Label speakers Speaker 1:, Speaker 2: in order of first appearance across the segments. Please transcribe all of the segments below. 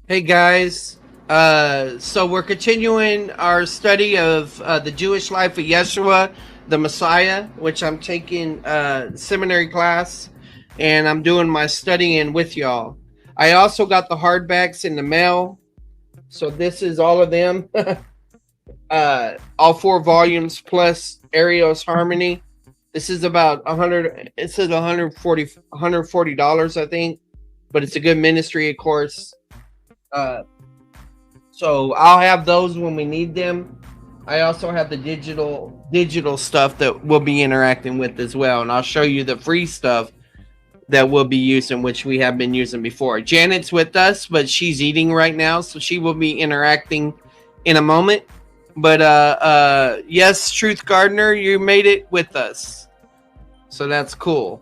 Speaker 1: Hey guys, so we're continuing our study of the Jewish life of Yeshua, the Messiah, which I'm taking seminary class, and I'm doing my studying with y'all. I also got the hardbacks in the mail, so this is all of them, all 4 volumes plus Ariel's Harmony. This is about 100. It says $140, I think, but it's a good ministry, of course. Uh, So I'll have those when we need them. I also have the digital stuff that we'll be interacting with as well, and I'll show you the free stuff that we'll be using, which we have been using before. Janet's with us, but she's eating right now, so she will be interacting in a moment. But yes, Truth Gardener, you made it with us, so that's cool.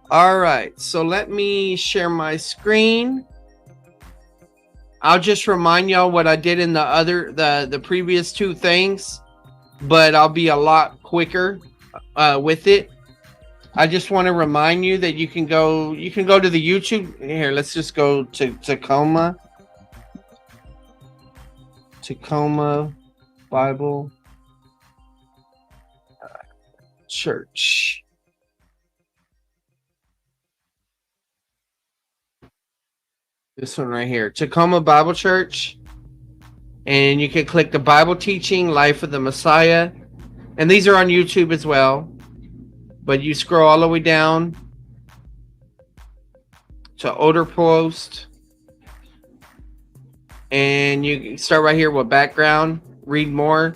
Speaker 1: All right, so let me share my screen. I'll just remind y'all what I did in the previous 2 things, but I'll be a lot quicker with it. I just want to remind you that you can go to the YouTube here. Let's just go to Tacoma Bible Church. This one right here, Tacoma Bible Church. And you can click the Bible teaching, Life of the Messiah. And these are on YouTube as well. But you scroll all the way down to Older Post. And you start right here with background, read more.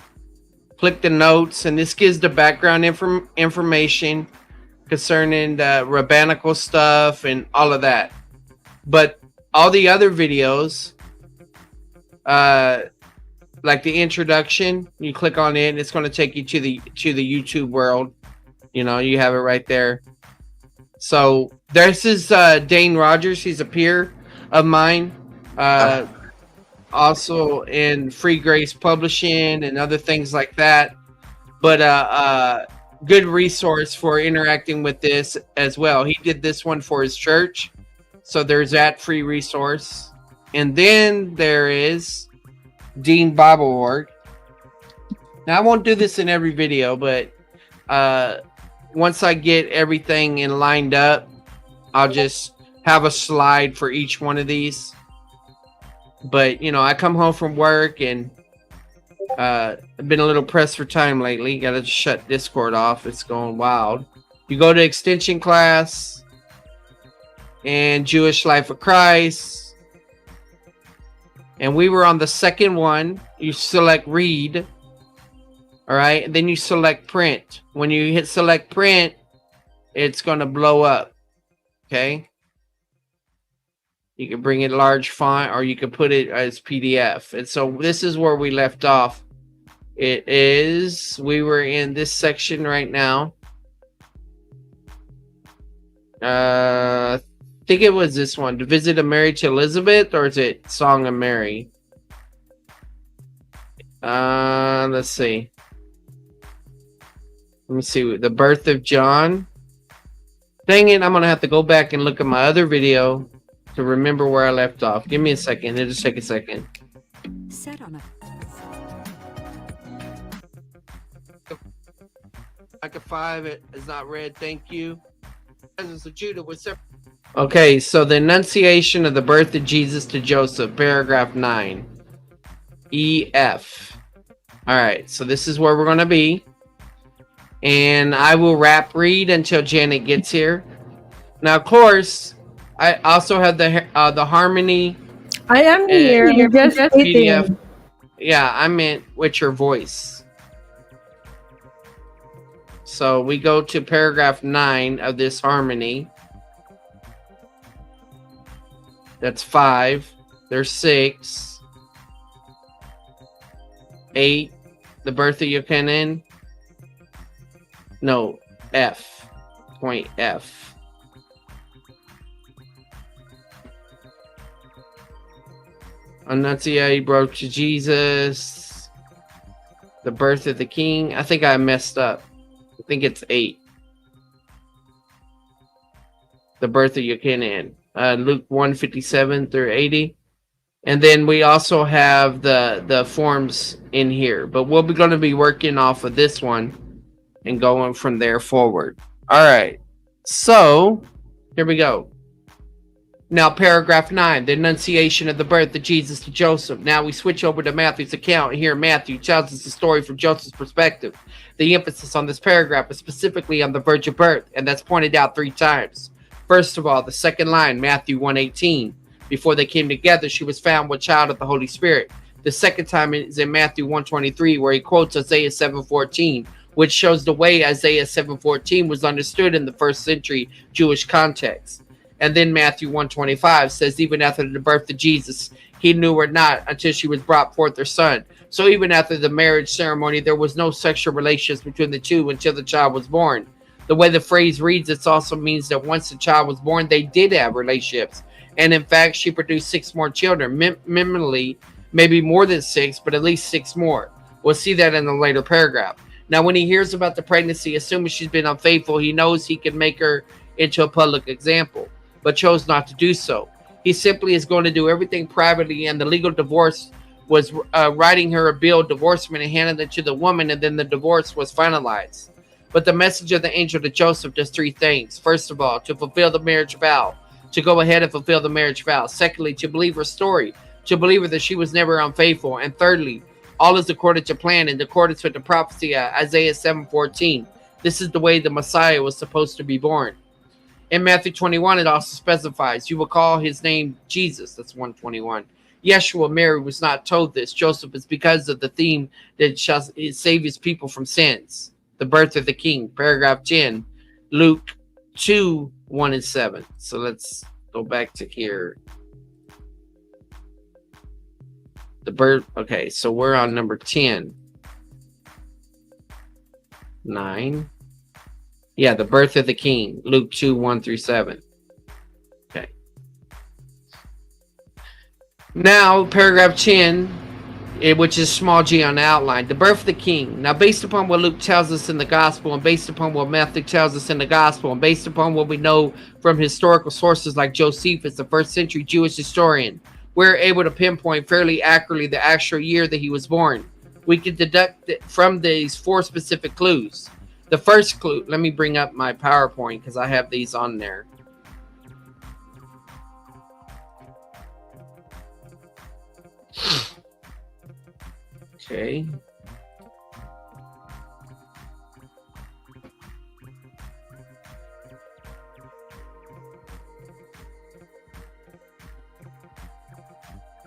Speaker 1: Click the notes, and this gives the background information concerning the rabbinical stuff and all of that. But all the other videos, like the introduction, you click on it, and it's going to take you to the YouTube world. You know, you have it right there. So this is Dane Rogers. He's a peer of mine, also in Free Grace Publishing and other things like that. But good resource for interacting with this as well. He did this one for his church, so there's that free resource. And then there is Dean Bible Org. Now I won't do this in every video, but once I get everything in lined up, I'll just have a slide for each one of these. But you know, I come home from work and I've been a little pressed for time lately. Gotta shut Discord off. It's going wild. You go to extension class and Jewish Life of Christ. And we were on the second one. You select read. All right. And then you select print. When you hit select print, it's going to blow up. Okay. You can bring it large font, or you can put it as PDF. And so this is where we left off. We were in this section right now. I think it was this one. To visit a Mary to Elizabeth, or is it Song of Mary? Let's see. Let me see. The birth of John. Dang it, I'm going to have to go back and look at my other video to remember where I left off. Give me a second. It'll just take a second.
Speaker 2: Set on
Speaker 1: Like a 5, it is not read. Thank you. Okay, so the Annunciation of the birth of Jesus to Joseph, paragraph 9. EF. Alright, so this is where we're going to be. And I will wrap read until Janet gets here. Now, of course, I also have the harmony.
Speaker 3: I am here. You're just
Speaker 1: PDF.
Speaker 3: waiting.
Speaker 1: Yeah, I meant with your voice. So we go to paragraph 9 of this harmony. That's 5. There's 6. 8. The birth of Yochanan. No, F. Point F. Annunciate broke to Jesus. The birth of the king. I think I messed up. I think it's 8. The birth of Yochanan. Luke 1:57 through 80. And then we also have the forms in here, but we'll be going to be working off of this one and going from there forward. All right. So here we go. Now, paragraph 9, the Annunciation of the birth of Jesus to Joseph. Now we switch over to Matthew's account. Here, Matthew tells us the story from Joseph's perspective. The emphasis on this paragraph is specifically on the virgin birth, and that's pointed out 3 times. First of all, the second line, Matthew 1:18. Before they came together, she was found with child of the Holy Spirit. The second time is in Matthew 1:23, where he quotes Isaiah 7:14, which shows the way Isaiah 7:14 was understood in the first century Jewish context. And then Matthew 1:25 says, even after the birth of Jesus, he knew her not until she was brought forth her son. So even after the marriage ceremony, there was no sexual relations between the two until the child was born. The way the phrase reads, it also means that once the child was born, they did have relationships. And in fact, she produced 6 more children, minimally, maybe more than 6, but at least 6 more. We'll see that in a later paragraph. Now, when he hears about the pregnancy, assuming she's been unfaithful, he knows he can make her into a public example, but chose not to do so. He simply is going to do everything privately, and the legal divorce was writing her a bill of divorcement and handing it to the woman, and then the divorce was finalized. But the message of the angel to Joseph does 3 things. First of all, to fulfill the marriage vow, to go ahead and fulfill the marriage vow. Secondly, to believe her story, to believe her that she was never unfaithful. And thirdly, all is according to plan, in accordance with the prophecy of Isaiah 7:14. This is the way the Messiah was supposed to be born. In Matthew 21, it also specifies, you will call his name Jesus. That's 121. Yeshua, Mary was not told this. Joseph is because of the theme that shall save his people from sins. The birth of the king, paragraph 10, Luke 2:1-7. So let's go back to here. The birth. Okay, so we're on number 10. 9. Yeah, the birth of the king, Luke 2:1-7. Okay. Now, paragraph 10, which is small g on the outline, the birth of the king. Now, based upon what Luke tells us in the gospel, and based upon what Matthew tells us in the gospel, and based upon what we know from historical sources like Josephus, the first century Jewish historian, we're able to pinpoint fairly accurately the actual year that he was born. We can deduct from these 4 specific clues. The first clue, let me bring up my PowerPoint because I have these on there. Okay.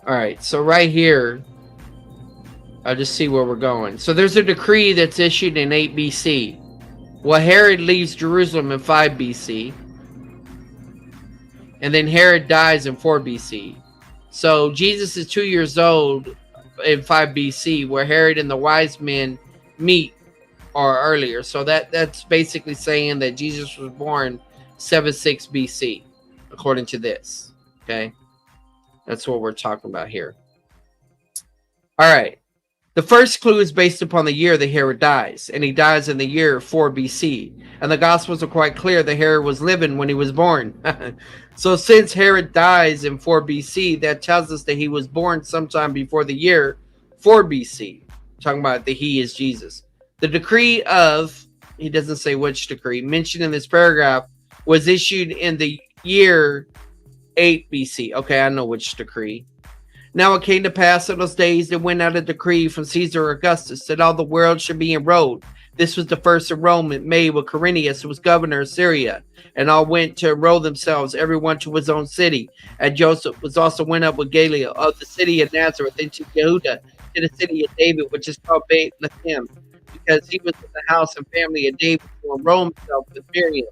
Speaker 1: All right, so right here, I'll just see where we're going. So there's a decree that's issued in 8 BC. Well, Herod leaves Jerusalem in 5 BC. And then Herod dies in 4 BC. So Jesus is 2 years old in 5 BC, where Herod and the wise men meet, or earlier. So that's basically saying that Jesus was born 76 BC, according to this. Okay? That's what we're talking about here. All right. The first clue is based upon the year that Herod dies, and he dies in the year 4 BC. And the Gospels are quite clear that Herod was living when he was born. So since Herod dies in 4 BC, that tells us that he was born sometime before the year 4 BC. Talking about that he is Jesus. The decree of, he doesn't say which decree, mentioned in this paragraph was issued in the year 8 BC. Okay, I know which decree. Now it came to pass in those days there went out a decree from Caesar Augustus that all the world should be enrolled. This was the first enrollment made with Quirinius, who was governor of Syria, and all went to enroll themselves, everyone to his own city. And Joseph was also went up with Galilee of the city of Nazareth into Jehuda, to the city of David, which is called Bethlehem, because he was in the house and family of David, to enroll himself with Miriam,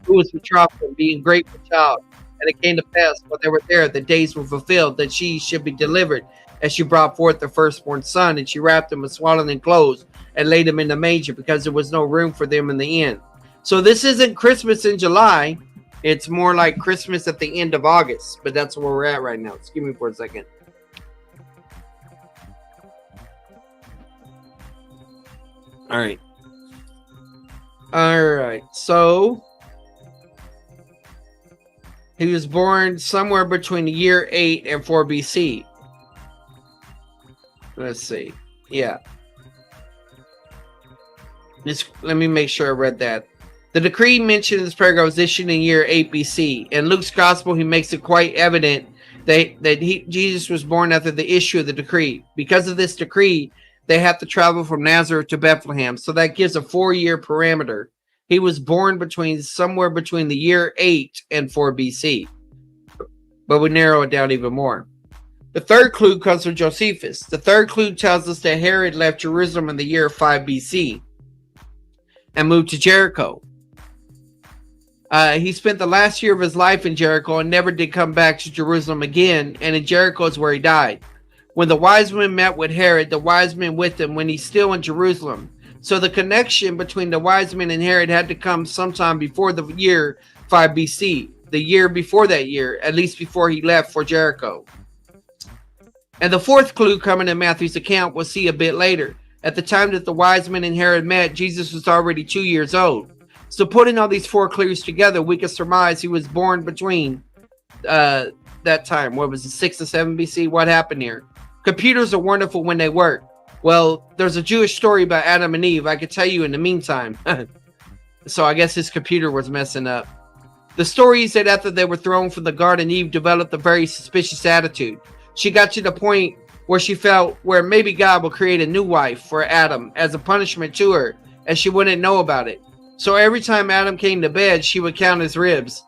Speaker 1: who was betrothed and being great with child. And it came to pass, while they were there, the days were fulfilled, that she should be delivered. And she brought forth the firstborn son, and she wrapped him in swaddling clothes, and laid him in the manger, because there was no room for them in the inn. So this isn't Christmas in July. It's more like Christmas at the end of August. But that's where we're at right now. Excuse me for a second. All right. All right. So he was born somewhere between the year 8 and 4 BC. Let's see. Yeah. Let me make sure I read that. The decree mentioned in this paragraph was issued in year 8 BC. In Luke's gospel, he makes it quite evident that Jesus was born after the issue of the decree. Because of this decree, they have to travel from Nazareth to Bethlehem. So that gives a 4-year parameter. He was born somewhere between the year 8 and 4 BC. But we narrow it down even more. The third clue comes from Josephus. The third clue tells us that Herod left Jerusalem in the year 5 BC and moved to Jericho. He spent the last year of his life in Jericho and never did come back to Jerusalem again, and in Jericho is where he died. When the wise men met with Herod, the wise men with him when he's still in Jerusalem. So the connection between the wise men and Herod had to come sometime before the year 5 BC, the year before that year, at least before he left for Jericho. And the fourth clue coming in Matthew's account we'll see a bit later. At the time that the wise men and Herod met, Jesus was already 2 years old. So putting all these 4 clues together, we can surmise he was born between that time. What was it, 6 and 7 BC? What happened here? Computers are wonderful when they work. Well, there's a Jewish story about Adam and Eve I could tell you in the meantime. So I guess his computer was messing up. The story is that after they were thrown from the garden, Eve developed a very suspicious attitude. She got to the point where she felt where maybe God will create a new wife for Adam as a punishment to her, and she wouldn't know about it. So every time Adam came to bed, she would count his ribs.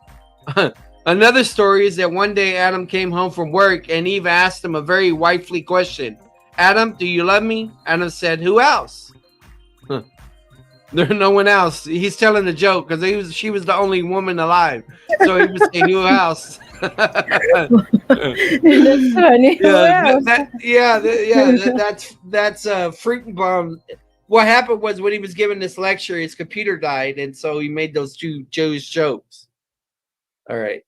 Speaker 1: Another story is that one day Adam came home from work and Eve asked him a very wifely question. Adam, do you love me? Adam said, who else? There's no one else. He's telling a joke because she was the only woman alive. So he was saying, who else?
Speaker 3: That's funny.
Speaker 1: That's Fruitenbaum. What happened was when he was giving this lecture, his computer died, and so he made those 2 Jewish jokes. All right.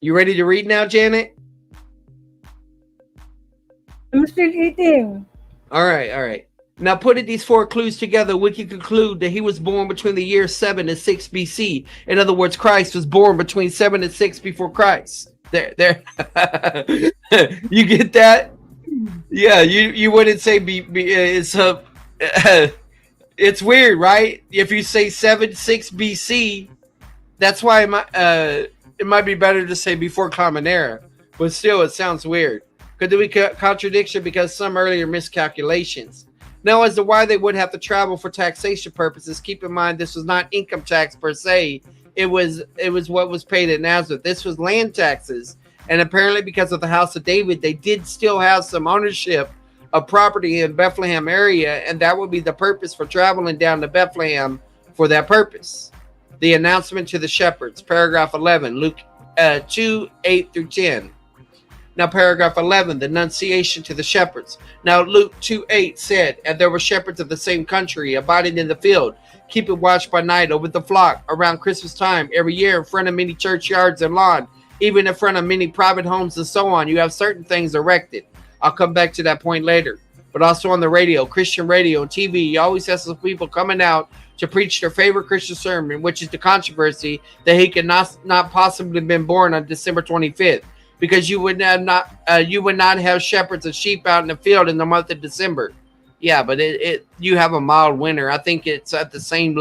Speaker 1: You ready to read now, Janet?
Speaker 3: I'm still eating.
Speaker 1: All right. Now, putting these 4 clues together, we can conclude that he was born between the year 7 and 6 BC. In other words, Christ was born between 7 and 6 before Christ. There. You get that? Yeah, you wouldn't say it's weird, right? If you say 7-6 BC, that's why it might be better to say before Common Era. But still, it sounds weird. Could there be contradiction because some earlier miscalculations? Now, as to why they would have to travel for taxation purposes, keep in mind this was not income tax per se. It was what was paid at Nazareth. This was land taxes. And apparently because of the house of David, they did still have some ownership of property in Bethlehem area. And that would be the purpose for traveling down to Bethlehem for that purpose. The announcement to the shepherds, paragraph 11, Luke 2, 8 through 10. Now, paragraph 11, the annunciation to the shepherds. Now, Luke 2:8 said, and there were shepherds of the same country abiding in the field, keeping watch by night over the flock around Christmas time every year in front of many churchyards and lawn, even in front of many private homes and so on. You have certain things erected. I'll come back to that point later. But also on the radio, Christian radio and TV, you always have some people coming out to preach their favorite Christian sermon, which is the controversy that he could not possibly have been born on December 25th. Because you would not have shepherds of sheep out in the field in the month of December. Yeah, but you have a mild winter. I think it's at the same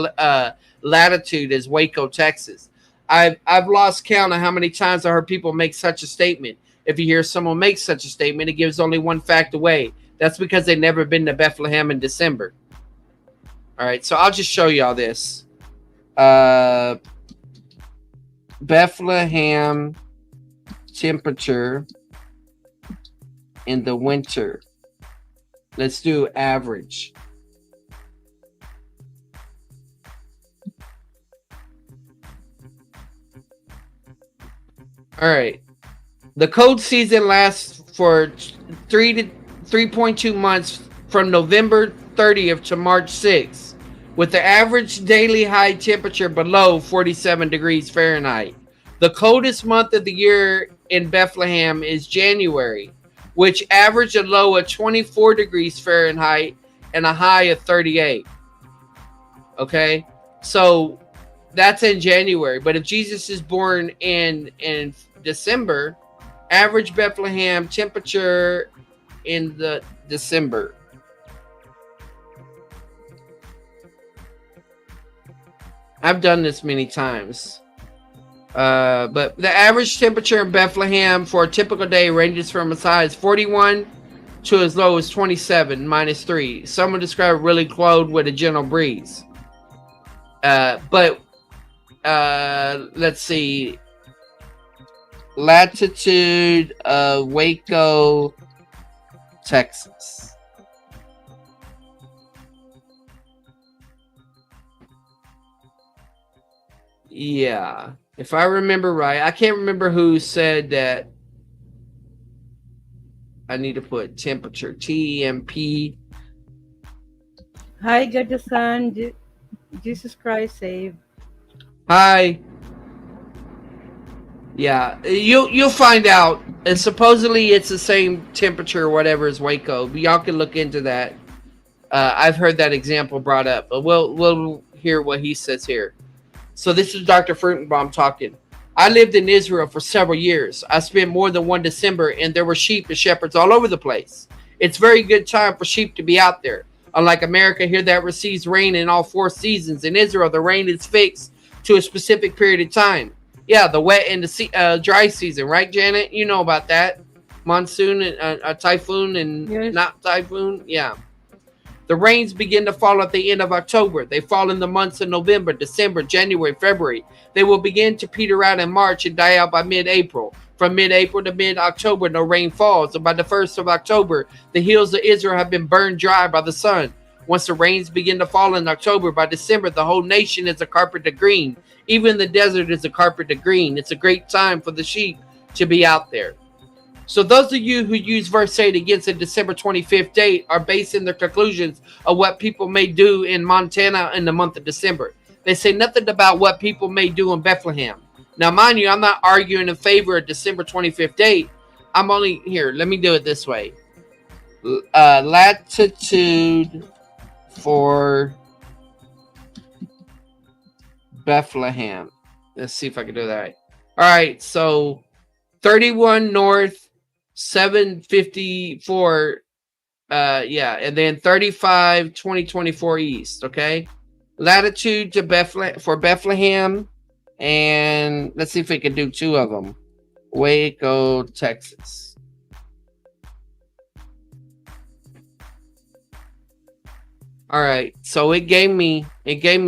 Speaker 1: latitude as Waco, Texas. I've lost count of how many times I heard people make such a statement. If you hear someone make such a statement, it gives only one fact away. That's because they've never been to Bethlehem in December. All right, so I'll just show y'all this. Bethlehem temperature in the winter. Let's do average. All right. The cold season lasts for 3.2 months from November 30th to March 6th, with the average daily high temperature below 47 degrees Fahrenheit. The coldest month of the year in Bethlehem is January, which averaged a low of 24 degrees Fahrenheit and a high of 38. Okay, so that's in January. But if Jesus is born in December, average Bethlehem temperature in the December. I've done this many times. But the average temperature in Bethlehem for a typical day ranges from as high as 41 to as low as 27 -3. Some would describe it really cold with a gentle breeze. But let's see. Latitude of Waco, Texas. Yeah. If I remember right, I can't remember who said that. I need to put temperature, TEMP.
Speaker 3: Hi, God the Son, Jesus Christ save.
Speaker 1: Hi. Yeah, you'll find out. And supposedly it's the same temperature or whatever as Waco. But y'all can look into that. I've heard that example brought up, but we'll hear what he says here. So this is Dr. Fruitenbaum talking. I lived in Israel for several years. I spent more than one December, and there were sheep and shepherds all over the place. It's a very good time for sheep to be out there. Unlike America here that receives rain in all 4 seasons, in Israel the rain is fixed to a specific period of time. Yeah, the wet and the dry season, right, Janet? You know about that. Monsoon and a typhoon and
Speaker 3: Yes.
Speaker 1: not typhoon. Yeah. The rains begin to fall at the end of October. They fall in the months of November, December, January, February. They will begin to peter out in March and die out by mid-April. From mid-April to mid-October, no rain falls. And by the 1st of October, the hills of Israel have been burned dry by the sun. Once the rains begin to fall in October, by December, the whole nation is a carpet of green. Even the desert is a carpet of green. It's a great time for the sheep to be out there. So those of you who use verse 8 against a December 25th date are basing their conclusions of what people may do in Montana in the month of December. They say nothing about what people may do in Bethlehem. Now, mind you, I'm not arguing in favor of December 25th date. I'm only here. Let me do it this way. Latitude for Bethlehem. Let's see if I can do that right. All right, so 31 north, 754 and then 35 2024 east. Okay, latitude to Bethlehem, and let's see if we can do 2 of them. Waco, Texas. All right, so it gave me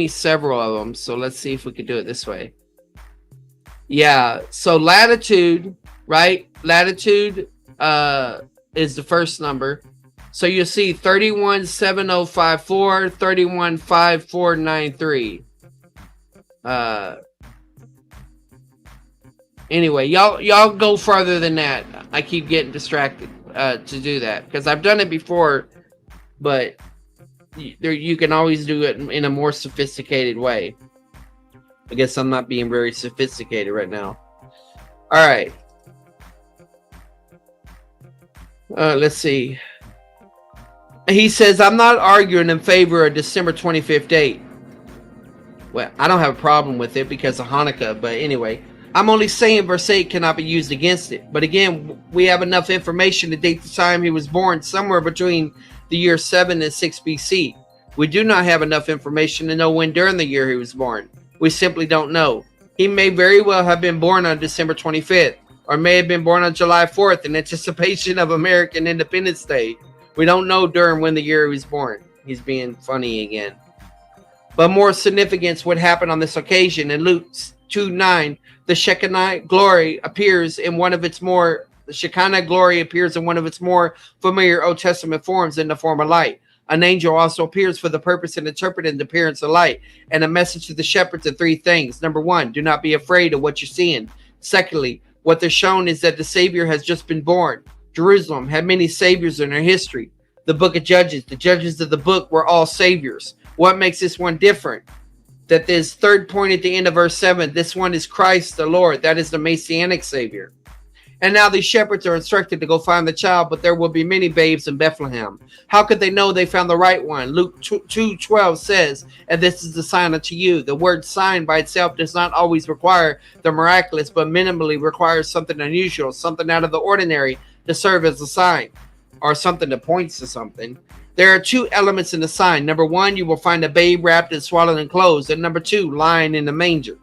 Speaker 1: several of them, so let's see if we could do it this way. Yeah, so latitude, right? Latitude is the first number. So you'll see 317054, 315493. Anyway, y'all go further than that. I keep getting distracted to do that because I've done it before, but you can always do it in a more sophisticated way. I guess I'm not being very sophisticated right now. All right. Let's see. He says, I'm not arguing in favor of December 25th date. Well, I don't have a problem with it because of Hanukkah, but anyway, I'm only saying verse 8 cannot be used against it. But again, we have enough information to date the time he was born somewhere between the year 7 and 6 BC. We do not have enough information to know when during the year he was born. We simply don't know. He may very well have been born on December 25th, or may have been born on July 4th in anticipation of American Independence Day. We don't know during when the year he was born. He's being funny again. But more significance would happen on this occasion. In Luke 2:9, the Shekinah glory appears in one of its more familiar Old Testament forms in the form of light. An angel also appears for the purpose of interpreting the appearance of light, and a message to the shepherds of 3 things. Number 1, do not be afraid of what you're seeing. Secondly, what they're shown is that the Savior has just been born. Jerusalem had many saviors in her history. The book of Judges, the judges of the book were all saviors. What makes this one different? That this third point at the end of verse 7, this one is Christ the Lord. That is the Messianic Savior. And now these shepherds are instructed to go find the child, but there will be many babes in Bethlehem. How could they know they found the right one? Luke 2:12 says, and this is the sign unto you. The word sign by itself does not always require the miraculous, but minimally requires something unusual, something out of the ordinary to serve as a sign. or something that points to something. There are two elements in the sign. Number one, you will find a babe wrapped and swaddled in clothes. And number two, lying in the manger.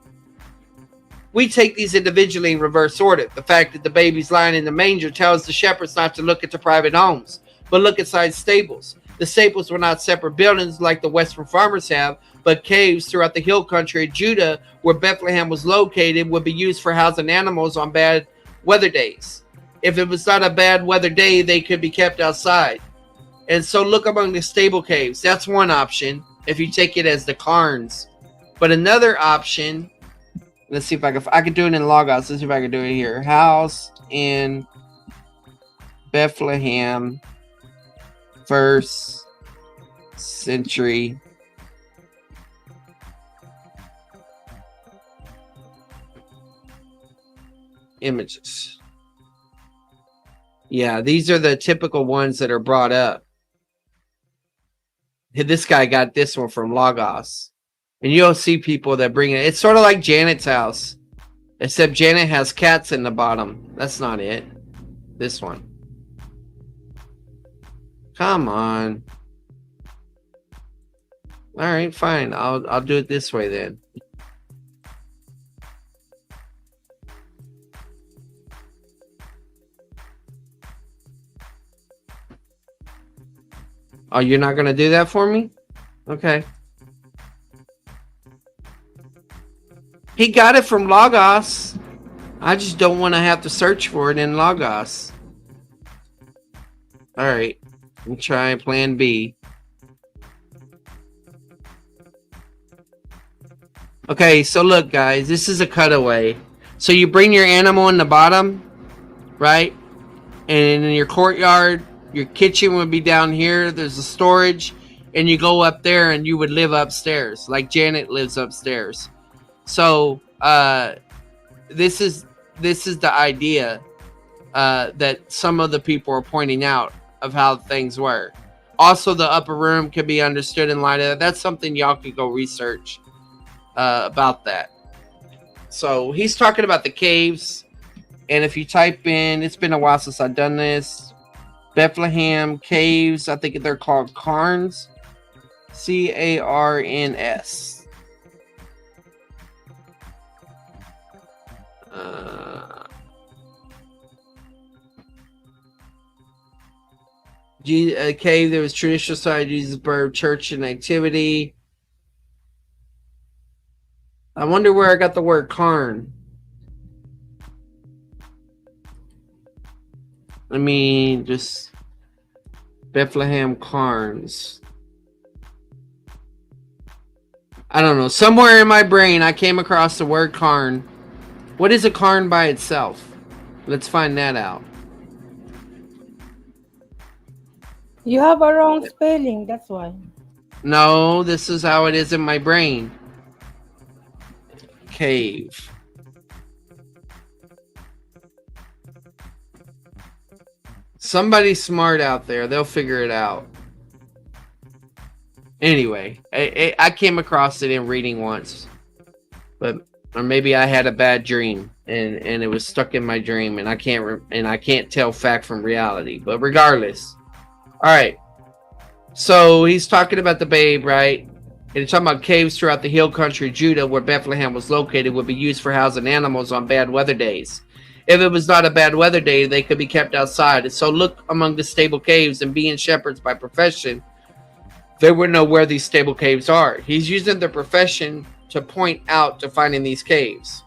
Speaker 1: We take these individually in reverse order. The fact that the baby's lying in the manger tells the shepherds not to look into private homes, but look inside stables. The stables were not separate buildings like the Western farmers have, but caves throughout the hill country of Judah, where Bethlehem was located, would be used for housing animals on bad weather days. If it was not a bad weather day, they could be kept outside. And so look among the stable caves. That's one option if you take it as the cairns. But another option, let's see if I can do it in Logos. Let's see if I can do it here. House in Bethlehem, first century. Images. Yeah, these are the typical ones that are brought up. This guy got this one from Logos. And you'll see people that bring it. It's sort of like Janet's house. Except Janet has cats in the bottom. That's not it. This one. Come on. Alright, fine. I'll do it this way then. Oh, you're not going to do that for me? Okay. He got it from Logos. I just don't want to have to search for it in Logos. Alright. Let me try plan B. Okay, so look, guys. This is a cutaway. So you bring your animal in the bottom, right? And in your courtyard, your kitchen would be down here. There's a storage. And you go up there and you would live upstairs. Like Janet lives upstairs. So this is the idea that some of the people are pointing out of how things were. Also, the upper room can be understood in light of that. That's something y'all could go research about that. So he's talking about the caves. And if you type in, it's been a while since I've done this. Bethlehem caves, I think they're called cairns. C-A-R-N-S. Cave, there was traditional side of Jesus' birth, church and activity. I wonder where I got the word cairn. I mean, just Bethlehem cairns. I don't know. Somewhere in my brain, I came across the word cairn. What is a cairn by itself? Let's find that out.
Speaker 3: You have a wrong spelling, that's why.
Speaker 1: No, this is how it is in my brain. Cave. Somebody's smart out there. They'll figure it out. Anyway, I came across it in reading once. Or maybe I had a bad dream and it was stuck in my dream and I can't tell fact from reality. But regardless. All right. So he's talking about the babe, right? And he's talking about caves throughout the hill country of Judah where Bethlehem was located would be used for housing animals on bad weather days. If it was not a bad weather day, they could be kept outside. And so look among the stable caves, and being shepherds by profession, they would know where these stable caves are. He's using their profession to point out to finding these caves.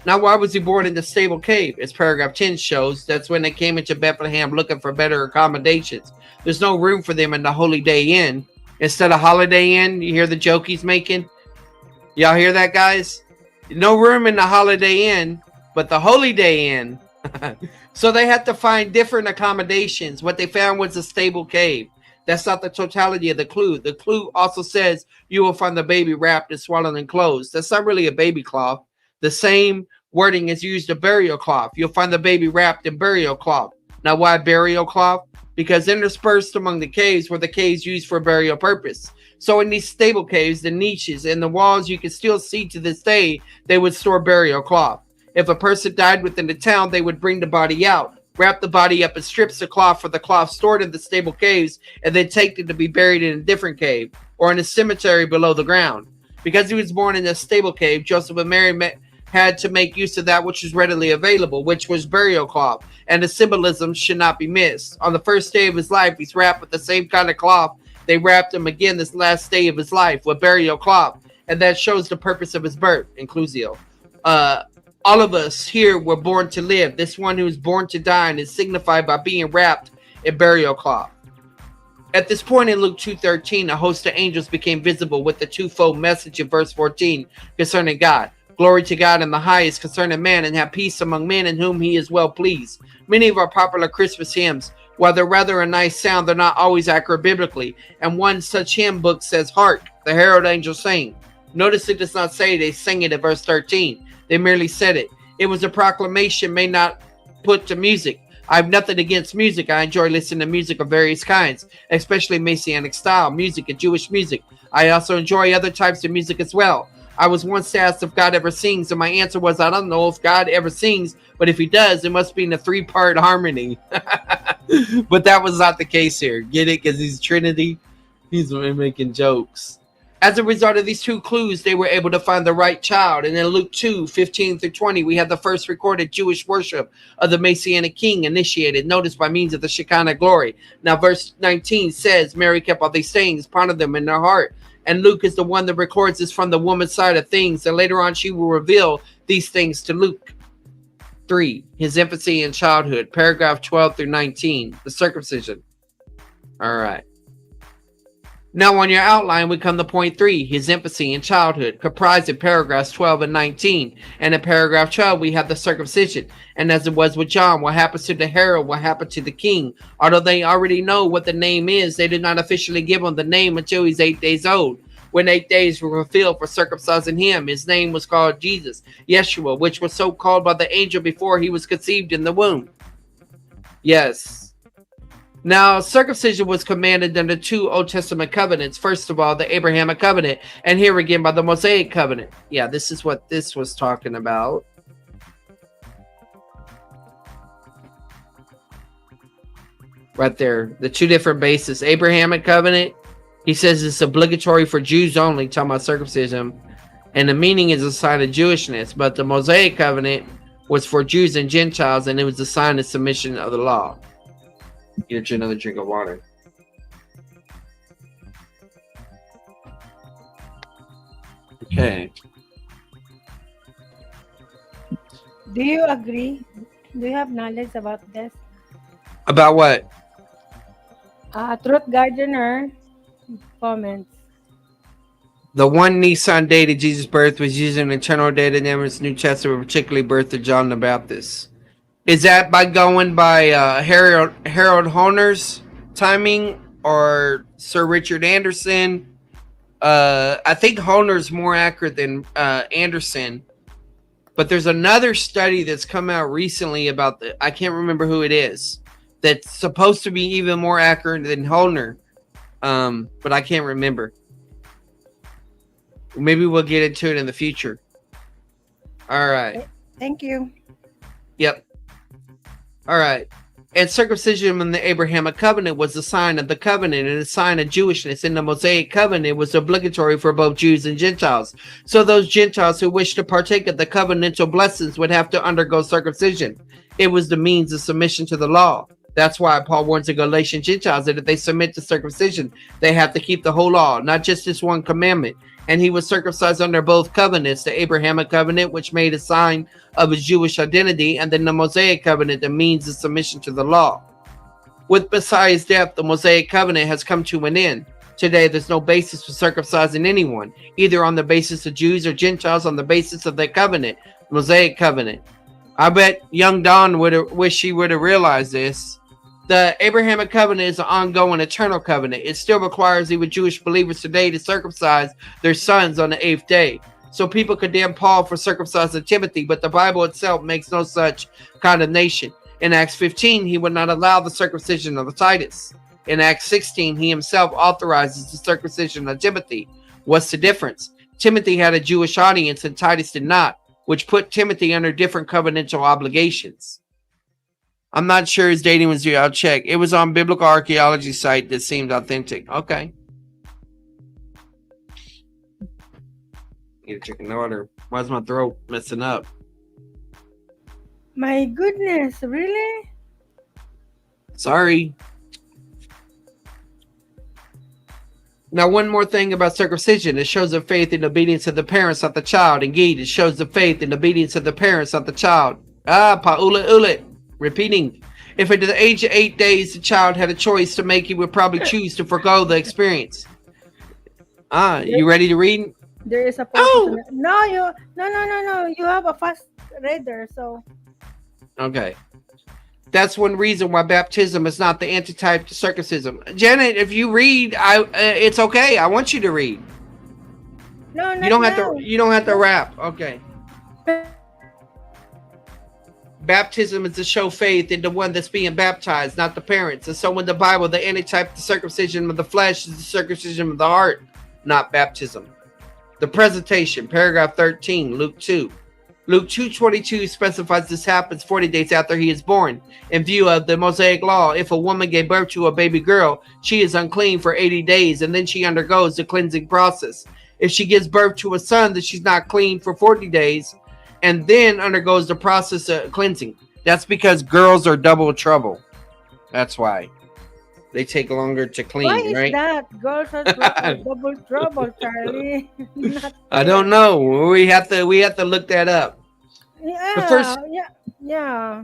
Speaker 1: Now, why was he born in the stable cave? As paragraph 10 shows, that's when they came into Bethlehem looking for better accommodations. There's no room for them in the Holiday Inn. Instead of Holiday Inn, you hear the joke he's making? Y'all hear that, guys? No room in the Holiday Inn, but the Holiday Inn. So they had to find different accommodations. What they found was a stable cave. That's not the totality of the clue. The clue also says you will find the baby wrapped and swaddled in clothes. That's not really a baby cloth. The same wording is used of burial cloth. You'll find the baby wrapped in burial cloth. Now, why burial cloth? Because interspersed among the caves were the caves used for burial purpose. So in these stable caves, the niches and the walls, you can still see to this day, they would store burial cloth. If a person died within the town, they would bring the body out. wrap the body up in strips of cloth, for the cloth stored in the stable caves, and then take it to be buried in a different cave or in a cemetery below the ground. Because he was born in a stable cave, Joseph and Mary had to make use of that which was readily available, which was burial cloth, and the symbolism should not be missed. On the first day of his life, he's wrapped with the same kind of cloth they wrapped him again this last day of his life, with burial cloth, and that shows the purpose of his birth, inclusio. All of us here were born to live. This one who is born to die and is signified by being wrapped in burial cloth. At this point in Luke 2:13, a host of angels became visible with the twofold message in verse 14 concerning God. Glory to God in the highest concerning man, and have peace among men in whom he is well pleased. Many of our popular Christmas hymns, while they're rather a nice sound, they're not always accurate biblically. And one such hymn book says, "Hark, the herald angels sing." Notice it does not say they sing it in verse 13. They merely said it. It was a proclamation made not put to music. I have nothing against music. I enjoy listening to music of various kinds, especially Messianic style music and Jewish music. I also enjoy other types of music as well. I was once asked if God ever sings, and my answer was, I don't know if God ever sings, but if he does, it must be in a 3-part harmony. But that was not the case here. Get it? Because he's Trinity. He's making jokes. As a result of these two clues, they were able to find the right child. And in Luke 2:15-20, we have the first recorded Jewish worship of the Messianic king initiated, notice by means of the Shekinah glory. Now, verse 19 says, Mary kept all these things, pondered them in her heart. And Luke is the one that records this from the woman's side of things. And later on, she will reveal these things to Luke. 3. His infancy and childhood. Paragraph 12-19. The circumcision. All right. Now on your outline, we come to point 3, his infancy and childhood, comprised in paragraphs 12 and 19. And in paragraph 12, we have the circumcision. And as it was with John, what happens to the herald, what happened to the king. Although they already know what the name is, they did not officially give him the name until he's 8 days old. When 8 days were fulfilled for circumcising him, his name was called Jesus, Yeshua, which was so called by the angel before he was conceived in the womb. Yes. Now, circumcision was commanded under 2 Old Testament covenants. First of all, the Abrahamic covenant, and here again by the Mosaic covenant. Yeah, this is what this was talking about. Right there, the 2 different bases. Abrahamic covenant, he says it's obligatory for Jews only, talking about circumcision, and the meaning is a sign of Jewishness. But the Mosaic covenant was for Jews and Gentiles, and it was a sign of submission of the law. Get you another drink of water. Okay.
Speaker 3: Do you agree? Do you have knowledge about this?
Speaker 1: About what?
Speaker 3: Truth Gardener comments.
Speaker 1: The one Nissan day to Jesus' birth was using an eternal date in the New Testament, particularly birth of John the Baptist. Is that by going by Harold Honer's timing or Sir Richard Anderson? I think Honer's more accurate than Anderson. But there's another study that's come out recently about I can't remember who it is, that's supposed to be even more accurate than Honer. But I can't remember. Maybe we'll get into it in the future. All right.
Speaker 3: Thank you.
Speaker 1: Yep. All right. And circumcision in the Abrahamic covenant was a sign of the covenant and a sign of Jewishness. In the Mosaic covenant, it was obligatory for both Jews and Gentiles. So those Gentiles who wished to partake of the covenantal blessings would have to undergo circumcision. It was the means of submission to the law. That's why Paul warns the Galatian Gentiles that if they submit to circumcision, they have to keep the whole law, not just this one commandment. And he was circumcised under both covenants, the Abrahamic covenant, which made a sign of his Jewish identity, and then the Mosaic covenant, that means the submission to the law. With Messiah's death, the Mosaic covenant has come to an end. Today, there's no basis for circumcising anyone, either on the basis of Jews or Gentiles on the basis of that covenant, Mosaic covenant. I bet young Don wish he would have realized this. The Abrahamic covenant is an ongoing eternal covenant. It still requires even Jewish believers today to circumcise their sons on the 8th day. So people condemn Paul for circumcising Timothy, but the Bible itself makes no such condemnation. In Acts 15, he would not allow the circumcision of Titus. In Acts 16, he himself authorizes the circumcision of Timothy. What's the difference? Timothy had a Jewish audience and Titus did not, which put Timothy under different covenantal obligations. I'm not sure his dating was due. I'll check. It was on biblical archaeology site that seemed authentic. Okay. Need a chicken order. Why's my throat messing up?
Speaker 3: My goodness, really?
Speaker 1: Sorry. Now, one more thing about circumcision. It shows the faith and obedience of the parents, not the child. Indeed, it shows the faith and obedience of the parents, not the child. Pa'ula ulit. Repeating. If at the age of 8 days the child had a choice to make, he would probably choose to forego the experience. You ready to read?
Speaker 3: There is a purpose. Oh! No. You have a fast reader, so.
Speaker 1: Okay. That's one reason why baptism is not the antitype to circumcision. Janet, if you read, it's okay. I want you to read.
Speaker 3: No,
Speaker 1: you don't have to. You don't have to rap. Okay. Baptism is to show faith in the one that's being baptized, not the parents. And so in the Bible, the antitype to circumcision of the flesh is the circumcision of the heart, not baptism. The presentation, paragraph 13, Luke 2. Luke 2:22 specifies this happens 40 days after he is born. In view of the Mosaic law, if a woman gave birth to a baby girl, she is unclean for 80 days, and then she undergoes the cleansing process. If she gives birth to a son, then she's not clean for 40 days, and then undergoes the process of cleansing. That's because girls are double trouble. That's why. They take longer to clean,
Speaker 3: why is
Speaker 1: right?
Speaker 3: That girls are double trouble, Charlie.
Speaker 1: I don't know. We have to look that up.
Speaker 3: Yeah.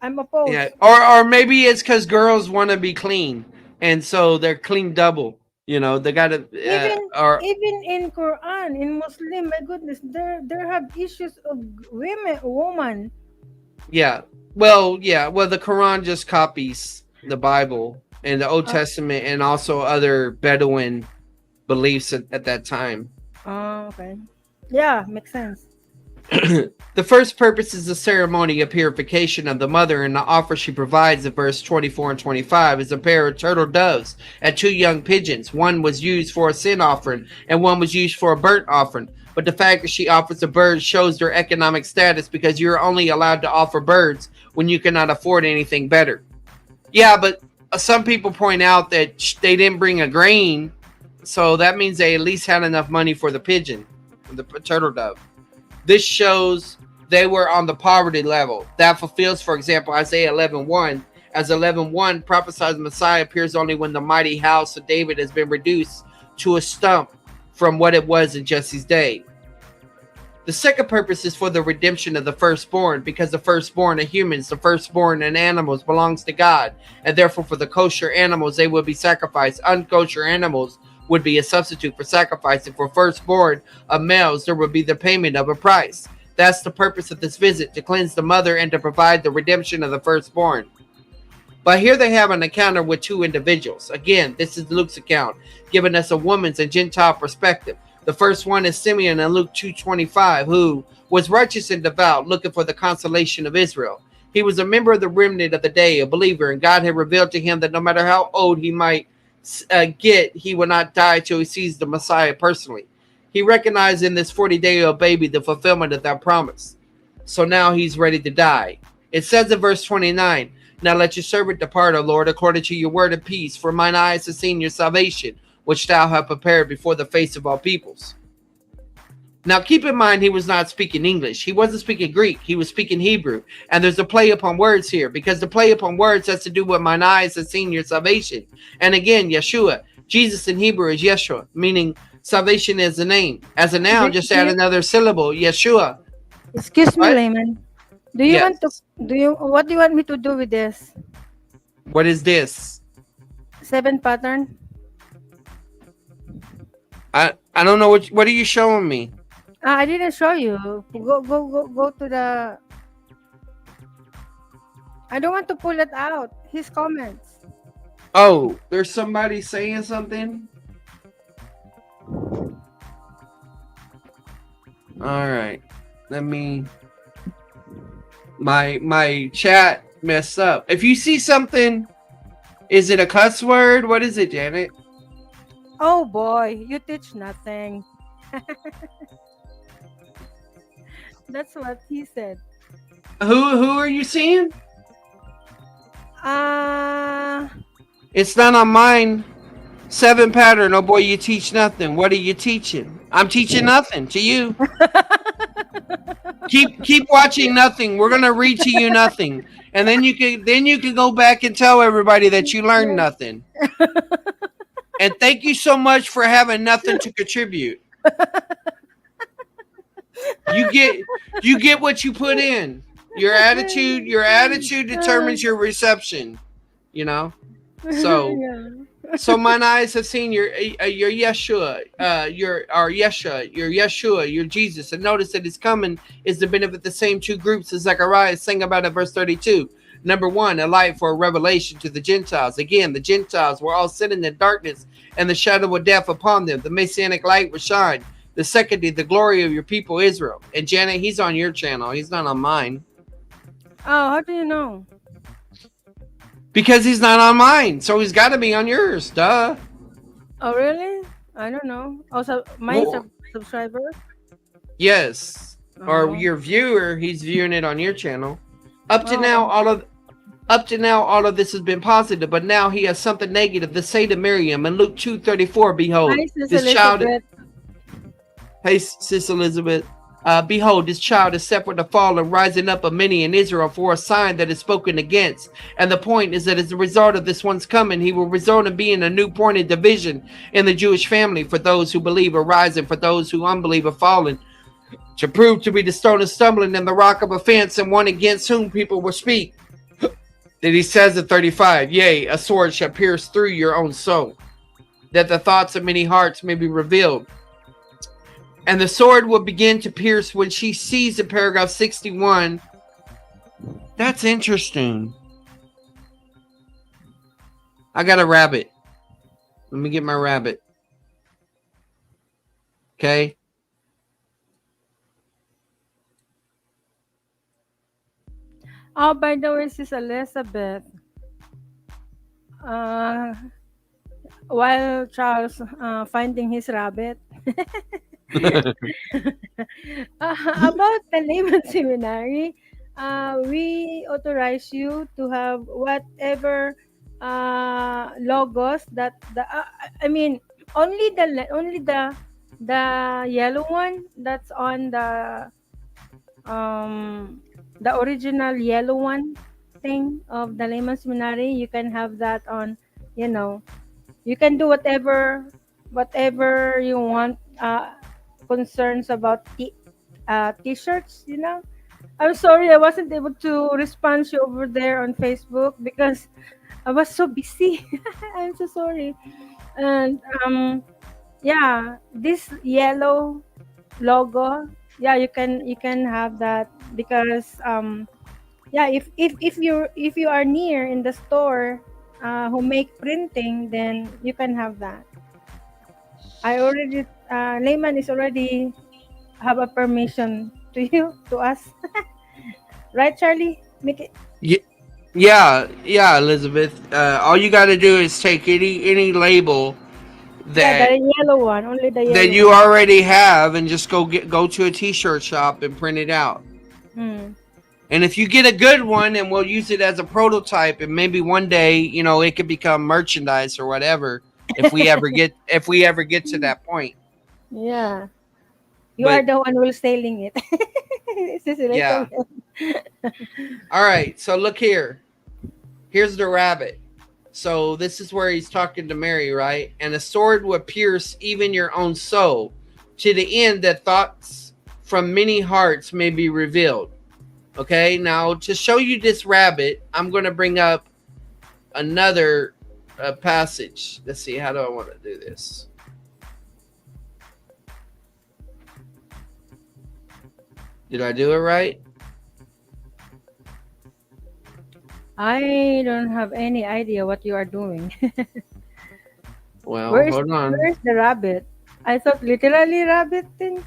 Speaker 3: I'm opposed.
Speaker 1: Yeah, or maybe it's because girls want to be clean, and so they're clean double. You know, they gotta.
Speaker 3: Even in Quran, in Muslim, my goodness, there have issues of woman.
Speaker 1: Yeah. Well, the Quran just copies the Bible and the Old Testament, and also other Bedouin beliefs at that time.
Speaker 3: Oh, okay. Yeah, makes sense.
Speaker 1: The first purpose is the ceremony of purification of the mother, and the offer she provides in verse 24 and 25 is a pair of turtle doves and 2 young pigeons. One was used for a sin offering, and one was used for a burnt offering. But the fact that she offers a bird shows their economic status, because you're only allowed to offer birds when you cannot afford anything better. Yeah, but some people point out that they didn't bring a grain, so that means they at least had enough money for the pigeon, the turtle dove. This shows they were on the poverty level. That fulfills, for example, Isaiah 11:1. As 11:1 prophesies, Messiah appears only when the mighty house of David has been reduced to a stump from what it was in Jesse's day. The second purpose is for the redemption of the firstborn, because the firstborn of humans, the firstborn in animals, belongs to God, and therefore for the kosher animals they will be sacrificed. Unkosher animals would be a substitute for sacrificing. For firstborn of males, there would be the payment of a price. That's the purpose of this visit, to cleanse the mother and to provide the redemption of the firstborn. But here they have an encounter with 2 individuals. Again, this is Luke's account, giving us a woman's and Gentile perspective. The first one is Simeon in Luke 2:25, who was righteous and devout, looking for the consolation of Israel. He was a member of the remnant of the day, a believer, and God had revealed to him that no matter how old he might get, he will not die till he sees the Messiah personally. He recognized in this 40-day-old baby the fulfillment of that promise. So now he's ready to die. It says in verse 29, "Now let your servant depart, O Lord, according to your word of peace, for mine eyes have seen your salvation, which thou hast prepared before the face of all peoples." Now keep in mind, he was not speaking English. He wasn't speaking Greek. He was speaking Hebrew. And there's a play upon words here, because the play upon words has to do with mine eyes have seen your salvation. And again, Yeshua, Jesus in Hebrew is Yeshua, meaning salvation is a name. As a noun, just add another syllable, Yeshua.
Speaker 3: Excuse me, Layman. What do you want me to do with this?
Speaker 1: What is this?
Speaker 3: 7 pattern.
Speaker 1: I don't know what are you showing me?
Speaker 3: I didn't show you. Go to the. I don't want to pull it out. His comments.
Speaker 1: Oh, there's somebody saying something? All right. Let me. My chat messed up. If you see something, is it a cuss word? What is it, Janet?
Speaker 3: Oh boy, you teach nothing. That's what he said.
Speaker 1: Who are you seeing?
Speaker 3: Uh,
Speaker 1: It's not on mine. 7 pattern. Oh boy, you teach nothing. What are you teaching? I'm teaching nothing to you. Keep watching nothing. We're gonna read to you nothing, and then you can go back and tell everybody that you learned nothing. And thank you so much for having nothing to contribute. You get you get what you put in. Your attitude determines your reception. You know. So
Speaker 3: yeah.
Speaker 1: so mine eyes have seen your Yeshua, your Yeshua, your Jesus, and notice that his coming is to benefit the same two groups as Zechariah sang about in verse 32. Number one, a light for a revelation to the Gentiles. Again, the Gentiles were all sitting in darkness, and the shadow of death upon them. The Messianic light would shine. The second, the glory of your people Israel. And Janet, he's on your channel. He's not on mine.
Speaker 3: Oh, how do you know?
Speaker 1: Because he's not on mine, so he's got to be on yours. Duh.
Speaker 3: Oh, really? I don't know. Also, my
Speaker 1: Well,
Speaker 3: subscriber.
Speaker 1: yes. Or
Speaker 3: Oh,
Speaker 1: your viewer, he's viewing it on your channel. Up to now,
Speaker 3: oh,
Speaker 1: all of this has been positive, but now he has something negative to say to Miriam in Luke 2:34. Behold,
Speaker 3: hi, Sis
Speaker 1: this child.
Speaker 3: Elizabeth.
Speaker 1: Hey, Sis Elizabeth. Behold, this child is separate to fall and rising up of many in Israel for a sign that is spoken against. And the point is that as a result of this one's coming, he will result in being a new point of division in the Jewish family for those who believe are rising, for those who unbelieve are falling, to prove to be the stone of stumbling and the rock of offense, and one against whom people will speak. Then he says in 35, yea, a sword shall pierce through your own soul, that the thoughts of many hearts may be revealed. And the sword will begin to pierce when she sees in paragraph 61. That's interesting. I got a rabbit. Let me get my rabbit. Okay.
Speaker 3: Oh, by the way, Sis Elizabeth. Uh, while Charles finding his rabbit. About the layman seminary, we authorize you to have whatever logos that I mean only the yellow one that's on the original yellow one thing of the layman seminary. You can have that on, you know, you can do whatever you want, concerns about t-shirts, you know. I'm sorry I wasn't able to respond to you over there on Facebook because I was so busy. I'm so sorry. And yeah, this yellow logo, yeah, you can have that because yeah, if you are near in the store who make printing, then you can have that. I already layman is already have a permission to you to us, right, Charlie? Make it.
Speaker 1: Yeah, Elizabeth. All you got to do is take any label
Speaker 3: Yeah,
Speaker 1: that
Speaker 3: the yellow one, only the
Speaker 1: that
Speaker 3: yellow
Speaker 1: you
Speaker 3: one.
Speaker 1: already have and just go to a t-shirt shop and print it out.
Speaker 3: Hmm.
Speaker 1: And if you get a good one, and we'll use it as a prototype, and maybe one day, it could become merchandise or whatever. If we ever get to that point.
Speaker 3: Yeah, you are
Speaker 1: But
Speaker 3: the one who's selling it. This is
Speaker 1: yeah.
Speaker 3: Elizabeth.
Speaker 1: All right. So look here. Here's the rabbit. So this is where he's talking to Mary, right? And a sword will pierce even your own soul, to the end that thoughts from many hearts may be revealed. Okay. Now to show you this rabbit, I'm going to bring up another passage. Let's see. How do I want to do this? Did I do it right?
Speaker 3: I don't have any idea what you are doing.
Speaker 1: Well,
Speaker 3: Where's
Speaker 1: hold on.
Speaker 3: where's the rabbit? I thought literally rabbit thing.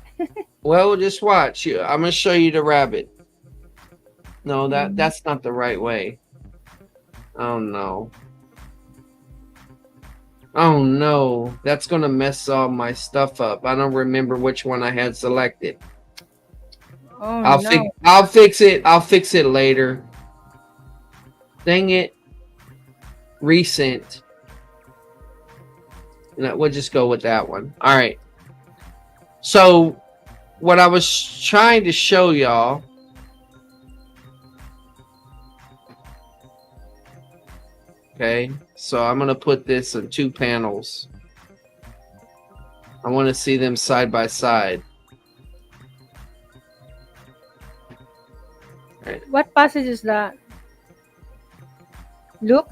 Speaker 1: Well, just watch. I'm going to show you the rabbit. No,
Speaker 3: Mm.
Speaker 1: that's not the right way. Oh no. Oh no. That's going to mess all my stuff up. I don't remember which one I had selected.
Speaker 3: Oh
Speaker 1: I'll fix
Speaker 3: no.
Speaker 1: I'll fix it. I'll fix it later. Dang it. recent. No, we'll just go with that one. All right. So what I was trying to show y'all. Okay. So I'm going to put this in two panels. I want to see them side by side. Right.
Speaker 3: What passage is that? Luke?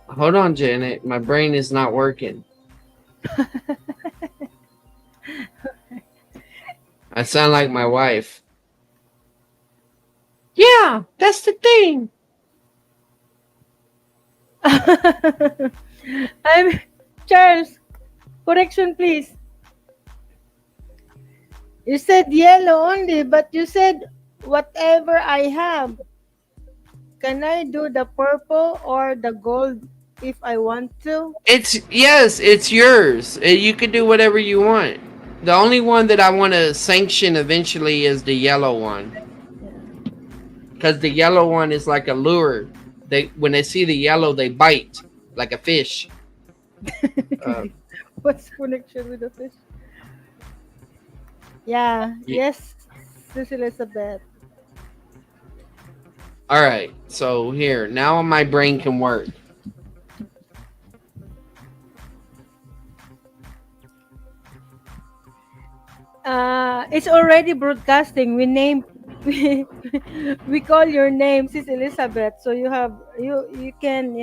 Speaker 1: Hold on, Janet. My brain is not working. I sound like my wife. Yeah, that's the thing.
Speaker 3: I'm Charles. Correction, please. You said yellow only, but you said whatever I have. Can I do the purple or the gold if I want to?
Speaker 1: It's yours. You can do whatever you want. The only one that I want to sanction eventually is the yellow one, because the yellow one is like a lure. They when they see the yellow, they bite like a fish.
Speaker 3: What's connection with the fish? Yeah. Yes, Sis Elizabeth.
Speaker 1: All right, so here now my brain can work.
Speaker 3: It's already broadcasting. We name we call your name Sis Elizabeth, so you can,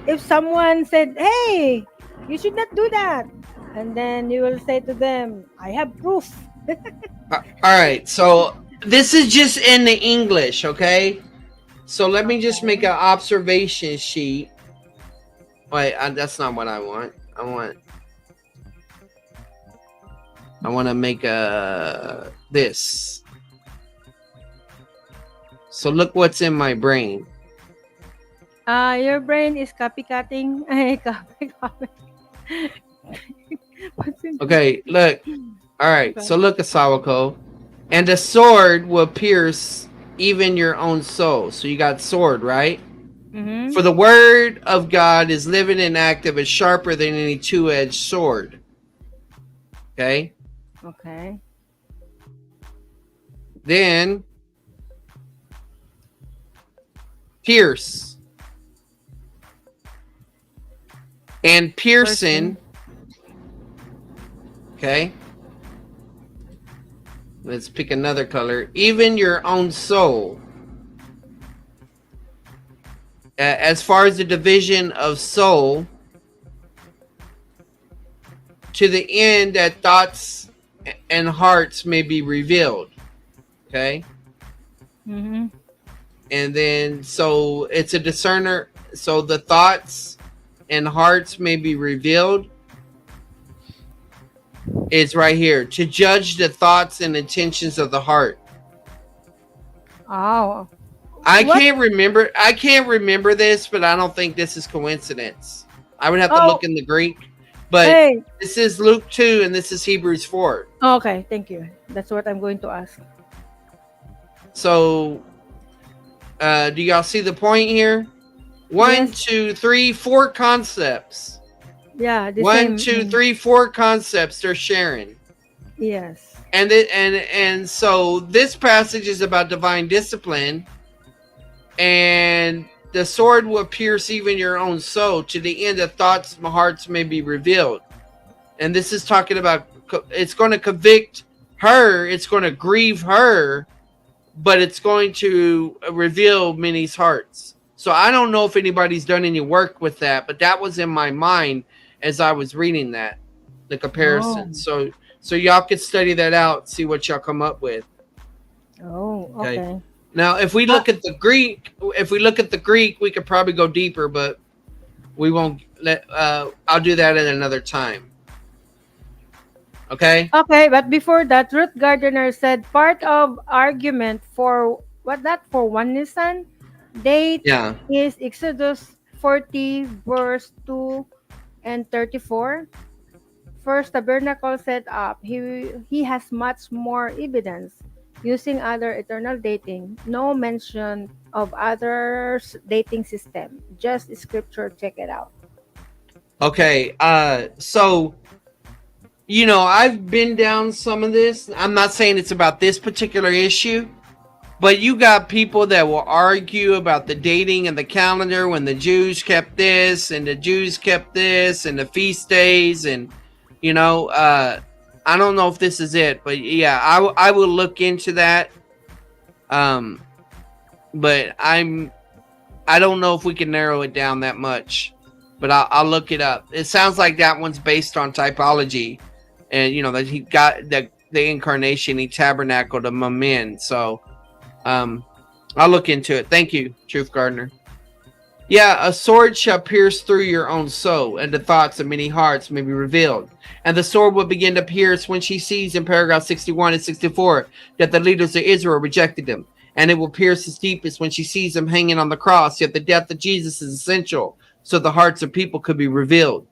Speaker 3: if someone said, "Hey, you should not do that," and then you will say to them, "I have proof."
Speaker 1: All right, so this is just in the English, okay? So let me just make an observation sheet. Wait, that's not what I want. I want to make a this. So look what's in my brain.
Speaker 3: Your brain is copycatting. Copy.
Speaker 1: Okay, look. All right,
Speaker 3: Okay.
Speaker 1: so look at Sawako. And the sword will pierce even your own soul. So you got sword, right?
Speaker 3: Mm-hmm.
Speaker 1: For the word of God is living and active and sharper than any two-edged sword. Okay?
Speaker 3: Okay.
Speaker 1: Then pierce. And Pearson. Okay? Let's pick another color. Even your own soul. As far as the division of soul, to the end that thoughts and hearts may be revealed. Okay?
Speaker 3: Mm-hmm.
Speaker 1: And then, so it's a discerner. So the thoughts and hearts may be revealed. It's right here. To judge the thoughts and intentions of the heart.
Speaker 3: Oh.
Speaker 1: I
Speaker 3: What?
Speaker 1: can't remember this, but I don't think this is coincidence. I would have to look in the Greek. But
Speaker 3: Hey.
Speaker 1: this is Luke 2 and this is Hebrews 4.
Speaker 3: Okay, thank you. That's what I'm going to ask.
Speaker 1: So do y'all see the point here? One,
Speaker 3: Yes.
Speaker 1: 2, 3, 4 concepts.
Speaker 3: Yeah, the
Speaker 1: One,
Speaker 3: same.
Speaker 1: 2, 3, 4 concepts they're sharing.
Speaker 3: Yes.
Speaker 1: And so this passage is about divine discipline, and the sword will pierce even your own soul, to the end that thoughts and hearts may be revealed. And this is talking about, it's going to convict her, it's going to grieve her, but it's going to reveal many's hearts. So I don't know if anybody's done any work with that, but that was in my mind as I was reading that, the comparison.
Speaker 3: Oh.
Speaker 1: So y'all could study that out, see what y'all come up with.
Speaker 3: Oh, okay.
Speaker 1: Now, if we look at the Greek, we could probably go deeper, but we won't I'll do that at another time. Okay?
Speaker 3: Okay, but before that, Ruth Gardner said part of argument for what that for oneness son date
Speaker 1: Yeah.
Speaker 3: is Exodus 40 verse 2 and 34. First tabernacle set up. He has much more evidence. using other eternal dating. No mention of others dating system. Just scripture. Check it out.
Speaker 1: Okay, so I've been down some of this. I'm not saying it's about this particular issue, but you got people that will argue about the dating and the calendar when the Jews kept this and the Jews kept this and the feast days and I don't know if this is it, but yeah, I will look into that. But I don't know if we can narrow it down that much, but I'll look it up. It sounds like that one's based on typology, and that he got the incarnation, he tabernacled among men. So I'll look into it. Thank you, Truth Gardener. Yeah, a sword shall pierce through your own soul, and the thoughts of many hearts may be revealed. And the sword will begin to pierce when she sees in paragraph 61 and 64 that the leaders of Israel rejected him. And it will pierce as deepest when she sees him hanging on the cross, yet the death of Jesus is essential, so the hearts of people could be revealed.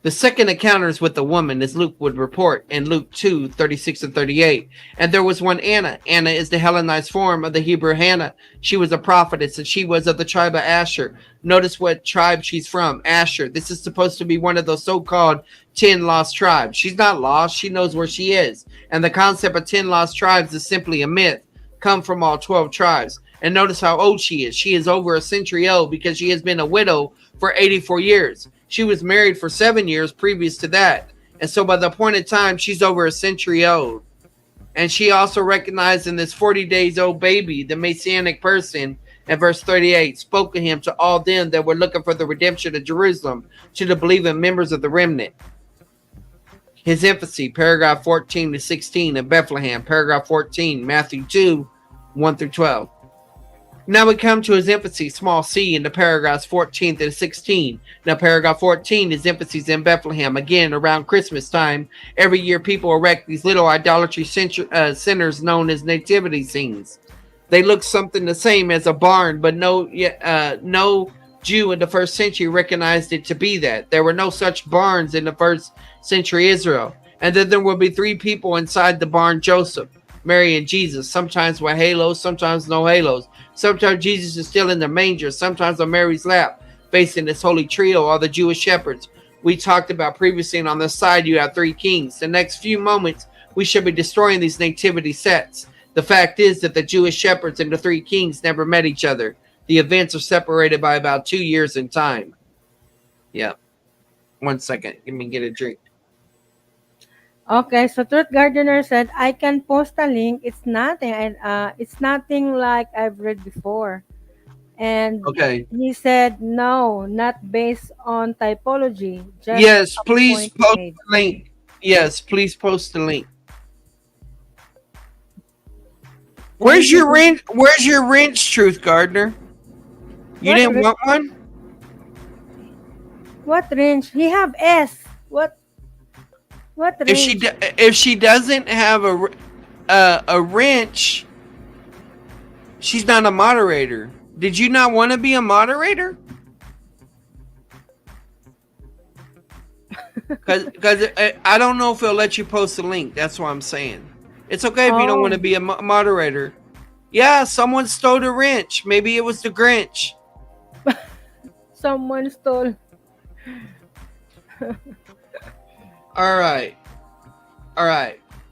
Speaker 1: The second encounter is with the woman, as Luke would report in Luke 2, 36 and 38. And there was one Anna. Anna is the Hellenized form of the Hebrew Hannah. She was a prophetess, and she was of the tribe of Asher. Notice what tribe she's from, Asher. This is supposed to be one of those so-called 10 lost tribes. She's not lost. She knows where she is. And the concept of 10 lost tribes is simply a myth, come from all 12 tribes. And notice how old she is. She is over a century old because she has been a widow for 84 years. She was married for 7 years previous to that. And so by the appointed time, she's over a century old. And she also recognized in this 40 days old baby, the Messianic person, in verse 38, spoke to him to all them that were looking for the redemption of Jerusalem, to the believing members of the remnant. His infancy, paragraph 14 to 16 in Bethlehem, paragraph 14, Matthew 2, 1 through 12. Now we come to his infancy, small c, in the paragraphs 14 to 16. Now paragraph 14 is infancies in Bethlehem. Again, around Christmas time, every year people erect these little idolatry centers known as nativity scenes. They look something the same as a barn, but no Jew in the first century recognized it to be that. There were no such barns in the first century Israel. And then there will be three people inside the barn: Joseph, Mary, and Jesus, sometimes with halos, sometimes no halos. Sometimes Jesus is still in the manger, sometimes on Mary's lap, facing this holy trio, all the Jewish shepherds we talked about previously. And on the side, you have three kings. The next few moments, we should be destroying these nativity sets. The fact is that the Jewish shepherds and the three kings never met each other. The events are separated by about 2 years in time. Yeah. 1 second. Let me get a drink.
Speaker 3: Okay, so Truth Gardener said, I can post a link. It's nothing. And it's nothing like I've read before. And
Speaker 1: Okay.
Speaker 3: he said, no, not based on typology. Just
Speaker 1: Yes,
Speaker 3: a
Speaker 1: please
Speaker 3: point
Speaker 1: post
Speaker 3: made.
Speaker 1: the link. Yes, please post the link. Where's your wrench? Where's your wrench, Truth Gardener? You
Speaker 3: What
Speaker 1: didn't
Speaker 3: range?
Speaker 1: want one?
Speaker 3: What range? He have S. What range?
Speaker 1: If she doesn't have a wrench, she's not a moderator. Did you not want to be a moderator? Because I don't know if it'll let you post the link. That's what I'm saying. It's okay if you don't want to
Speaker 3: Oh,
Speaker 1: be a moderator. Yeah, someone stole the wrench. Maybe it was the Grinch.
Speaker 3: someone stole.
Speaker 1: All right.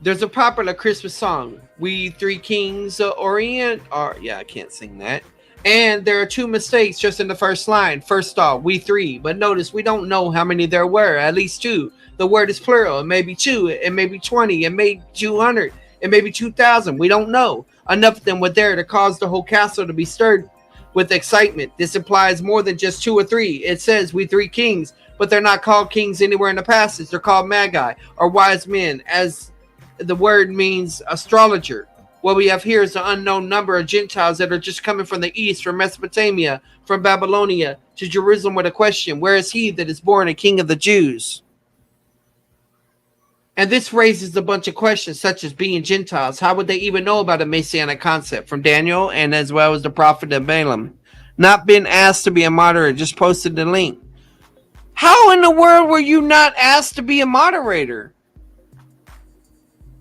Speaker 1: There's a popular Christmas song, "We Three Kings of Orient." Or yeah, I can't sing that. And there are two mistakes just in the first line. First off, we three. But notice we don't know how many there were. At least two. The word is plural. It may be two. It may be 20. It may be 200. It may be 2,000. We don't know. Enough of them were there to cause the whole castle to be stirred with excitement. This implies more than just two or three. It says we three kings, but they're not called kings anywhere in the passage. They're called magi, or wise men, as the word means astrologer. What we have here is an unknown number of Gentiles that are just coming from the east, from Mesopotamia, from Babylonia to Jerusalem with a question: where is he that is born a king of the Jews? And this raises a bunch of questions, such as being Gentiles. How would they even know about a messianic concept from Daniel and as well as the prophet of Balaam? Not been asked to be a moderator, just posted the link. How in the world were you not asked to be a moderator?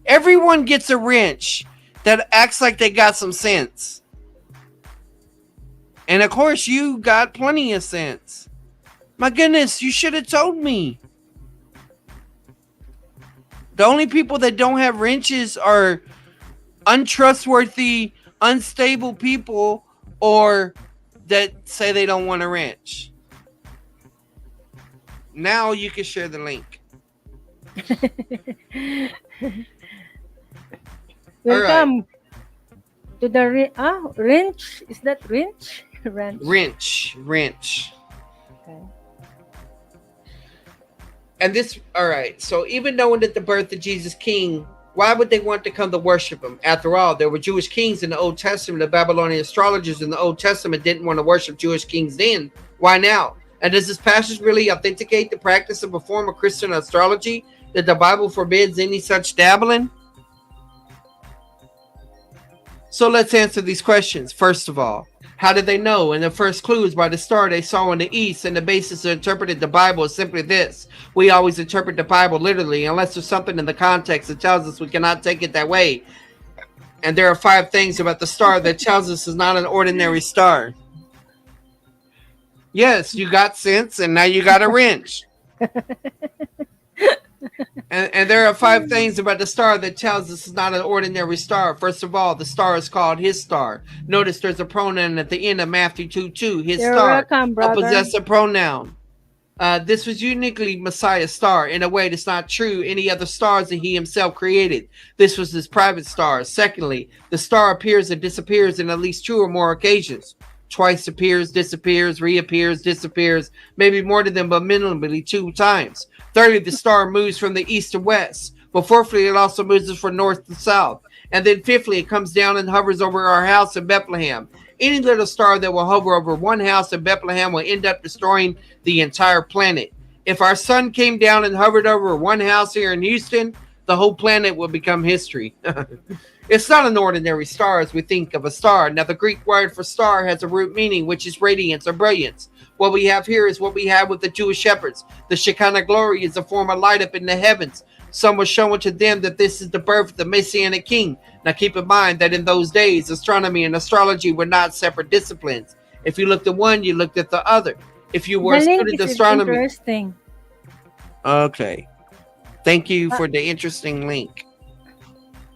Speaker 1: Everyone gets a wrench that acts like they got some sense. And of course, you got plenty of sense. My goodness, you should have told me. The only people that don't have wrenches are untrustworthy, unstable people, or that say they don't want a wrench. Now you can share the link.
Speaker 3: Welcome to the wrench. Is that wrench?
Speaker 1: Wrench.
Speaker 3: Okay.
Speaker 1: And this, all right. So even knowing that the birth of Jesus King, why would they want to come to worship him? After all, there were Jewish kings in the Old Testament. The Babylonian astrologers in the Old Testament didn't want to worship Jewish kings then. Why now? And does this passage really authenticate the practice of a form of Christian astrology that the Bible forbids any such dabbling? So let's answer these questions. First of all, how did they know? And the first clue is by the star they saw in the east, and the basis to interpret the Bible is simply this. We always interpret the Bible literally, unless there's something in the context that tells us we cannot take it that way. And there are 5 things about the star that tells us it's not an ordinary star. Yes, you got sense, and now you got a wrench. And there are 5 things about the star that tells us it's not an ordinary star. First of all, the star is called his star. Notice there's a pronoun at the end of Matthew 2:2. His
Speaker 3: You're
Speaker 1: star,
Speaker 3: welcome, brother.
Speaker 1: a possessive pronoun. This was uniquely Messiah's star in a way that's not true any other stars that he himself created. This was his private star. Secondly, the star appears and disappears in at least 2 or more occasions. Twice appears, disappears, reappears, disappears, maybe more than them, but minimally 2 times. Thirdly, the star moves from the east to west. But fourthly, it also moves from north to south. And then fifthly, it comes down and hovers over our house in Bethlehem. Any little star that will hover over one house in Bethlehem will end up destroying the entire planet. If our sun came down and hovered over one house here in Houston, the whole planet would become history. It's not an ordinary star as we think of a star. Now, the Greek word for star has a root meaning, which is radiance or brilliance. What we have here is what we have with the Jewish shepherds. The Shekinah glory is a form of light up in the heavens. Some was shown to them that this is the birth of the Messianic king. Now, keep in mind that in those days, astronomy and astrology were not separate disciplines. If you looked at one, you looked at the other. If you were a student of astronomy.
Speaker 3: Interesting.
Speaker 1: Okay. Thank you for the interesting link.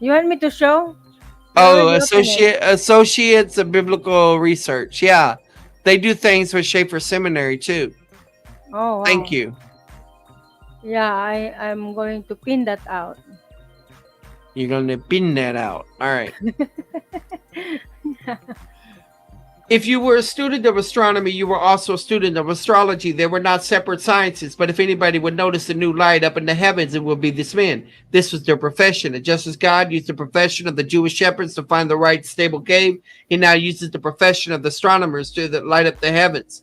Speaker 3: You want me to show?
Speaker 1: Oh, Associates of Biblical Research. Yeah. They do things with Schaefer Seminary too.
Speaker 3: Oh, wow.
Speaker 1: Thank you.
Speaker 3: Yeah, I'm going to pin that out.
Speaker 1: You're going to pin that out. All right. If you were a student of astronomy, you were also a student of astrology. They were not separate sciences, but if anybody would notice a new light up in the heavens, it would be this men. This was their profession. And just as God used the profession of the Jewish shepherds to find the right stable cave, he now uses the profession of the astronomers to light up the heavens.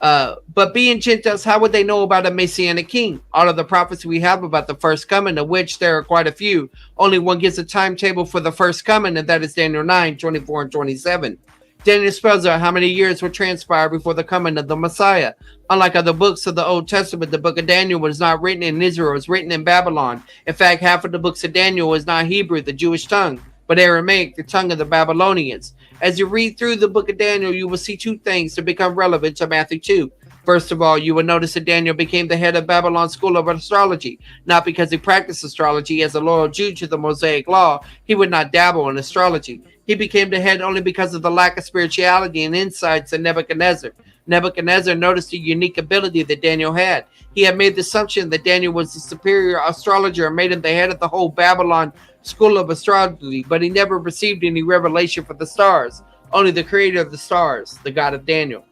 Speaker 1: But being Gentiles, how would they know about a Messianic king? All of the prophecy we have about the first coming, of which there are quite a few, only one gives a timetable for the first coming, and that is Daniel 9:24 and 27. Daniel spells out how many years would transpire before the coming of the Messiah. Unlike other books of the Old Testament, the book of Daniel was not written in Israel, it was written in Babylon. In fact, half of the books of Daniel is not Hebrew, the Jewish tongue, but Aramaic, the tongue of the Babylonians. As you read through the book of Daniel, you will see 2 things to become relevant to Matthew 2. First of all, you will notice that Daniel became the head of Babylon's school of astrology, not because he practiced astrology as a loyal Jew to the Mosaic law. He would not dabble in astrology. He became the head only because of the lack of spirituality and insights in Nebuchadnezzar. Nebuchadnezzar noticed the unique ability that Daniel had. He had made the assumption that Daniel was the superior astrologer and made him the head of the whole Babylon school of astrology, but he never received any revelation for the stars, only the creator of the stars, the God of Daniel.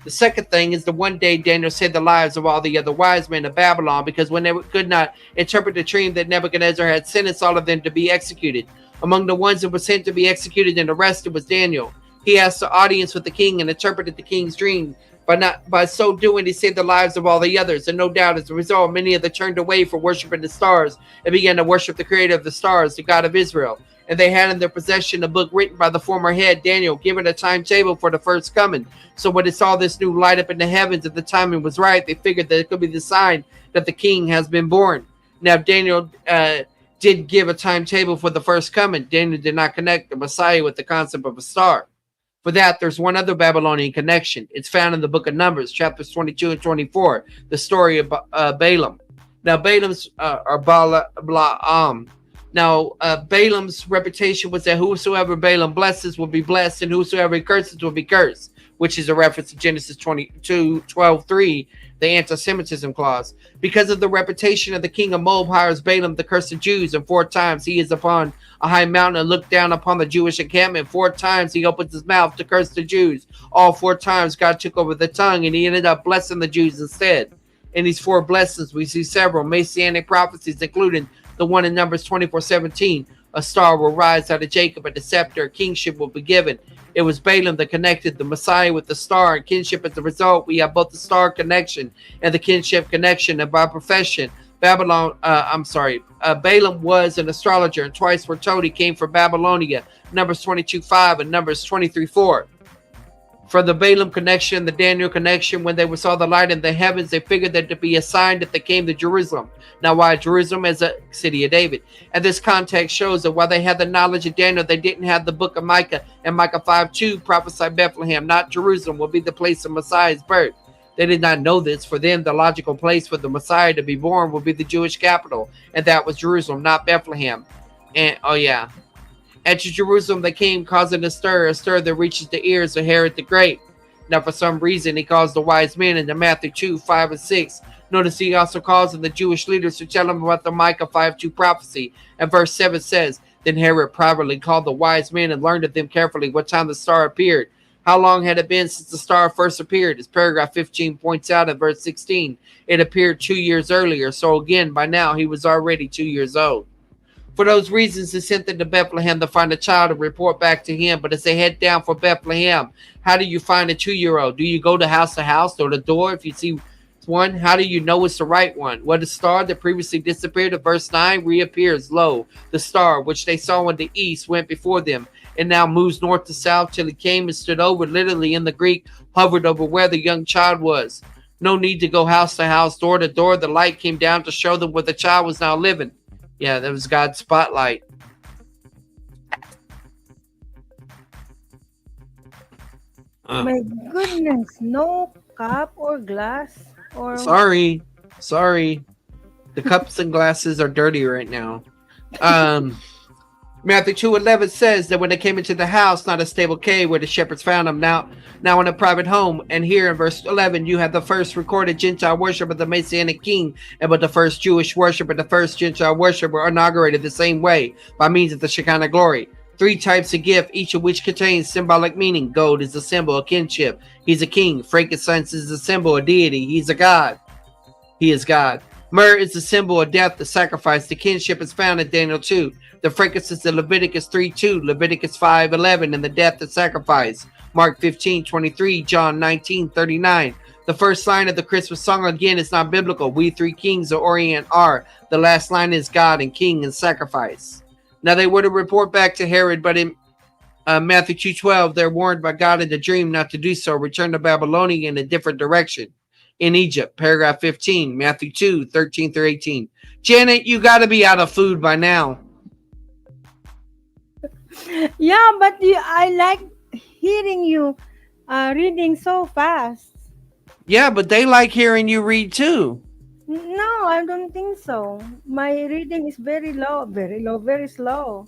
Speaker 1: The second thing is the one day Daniel saved the lives of all the other wise men of Babylon, because when they could not interpret the dream that Nebuchadnezzar had sentenced all of them to be executed. Among the ones that were sent to be executed and arrested was Daniel. He asked the audience with the king and interpreted the king's dream. By so doing, he saved the lives of all the others. And no doubt, as a result, many of them turned away from worshiping the stars and began to worship the creator of the stars, the God of Israel. And they had in their possession a book written by the former head, Daniel, given a timetable for the first coming. So when they saw this new light up in the heavens, if the timing was right, they figured that it could be the sign that the king has been born. Now, Daniel did give a timetable for the first coming. Daniel did not connect the Messiah with the concept of a star. For that, there's one other Babylonian connection. It's found in the book of Numbers, chapters 22 and 24, the story of Balaam. Now, Balaam's or Balaam. Now, Balaam's reputation was that whosoever Balaam blesses will be blessed, and whosoever he curses will be cursed, which is a reference to Genesis 22:12:3, the anti-Semitism clause. Because of the reputation of the king of Moab hires Balaam to curse the Jews, and 4 times he is upon a high mountain and looked down upon the Jewish encampment. 4 times he opens his mouth to curse the Jews. All 4 times God took over the tongue, and he ended up blessing the Jews instead. In these 4 blessings, we see several messianic prophecies, including the one in Numbers 24:17. A star will rise out of Jacob, and the scepter of kingship will be given. It was Balaam that connected the Messiah with the star and kinship. As a result, we have both the star connection and the kinship connection. And by profession, Balaam was an astrologer, and twice we're told he came from Babylonia, Numbers 22:5 and Numbers 23:4. For the Balaam connection, the Daniel connection, when they saw the light in the heavens, they figured that to be a sign that they came to Jerusalem. Now, why Jerusalem? As a city of David. And this context shows that while they had the knowledge of Daniel, they didn't have the book of Micah. And Micah 5:2 prophesied Bethlehem, not Jerusalem, will be the place of Messiah's birth. They did not know this. For them, the logical place for the Messiah to be born would be the Jewish capital, and that was Jerusalem, not Bethlehem. And and to Jerusalem they came, causing a stir that reaches the ears of Herod the Great. Now, for some reason, he calls the wise men in Matthew 2:5 and 6. Notice he also calls in the Jewish leaders to tell them about the Micah 5:2 prophecy. And verse 7 says, Then Herod privately called the wise men and learned of them carefully what time the star appeared. How long had it been since the star first appeared? As paragraph 15 points out in verse 16, it appeared 2 years earlier. So again, by now, he was already 2 years old. For those reasons, they sent them to Bethlehem to find a child and report back to him. But as they head down for Bethlehem, how do you find a 2-year-old? Do you go to house, or the door if you see one? How do you know it's the right one? Well, the star that previously disappeared at verse 9 reappears. Lo, the star which they saw in the east went before them, and now moves north to south till he came and stood over, literally in the Greek, hovered over where the young child was. No need to go house to house, door to door. The light came down to show them where the child was now living. Yeah, that was God's spotlight.
Speaker 3: My goodness, no cup or glass or
Speaker 1: Sorry. The cups and glasses are dirty right now. Matthew 2:11 says that when they came into the house, not a stable cave where the shepherds found them, now in a private home. And here in verse 11, you have the first recorded Gentile worship of the Messianic king, and but the first Jewish worship and the first Gentile worship were inaugurated the same way, by means of the Shekinah glory. 3 types of gift, each of which contains symbolic meaning. Gold is a symbol of kinship. He's a king. Frankincense is a symbol of deity. He's a god. He is God. Myrrh is the symbol of death, the sacrifice. The kinship is found in Daniel 2. The frankincense in Leviticus 3:2, Leviticus 5:11, and the death and sacrifice. Mark 15:23, John 19:39. The first line of the Christmas song again is not biblical. We 3 kings of Orient are. The last line is God and King and sacrifice. Now they were to report back to Herod, but in Matthew 2:12, they're warned by God in the dream not to do so. Return to Babylonia in a different direction. In Egypt, paragraph 15, Matthew 2:13-18. Janet, you got to be out of food by now.
Speaker 3: Yeah, but I like hearing you reading so fast.
Speaker 1: Yeah, but they like hearing you read too.
Speaker 3: No, I don't think so. My reading is very low, very slow.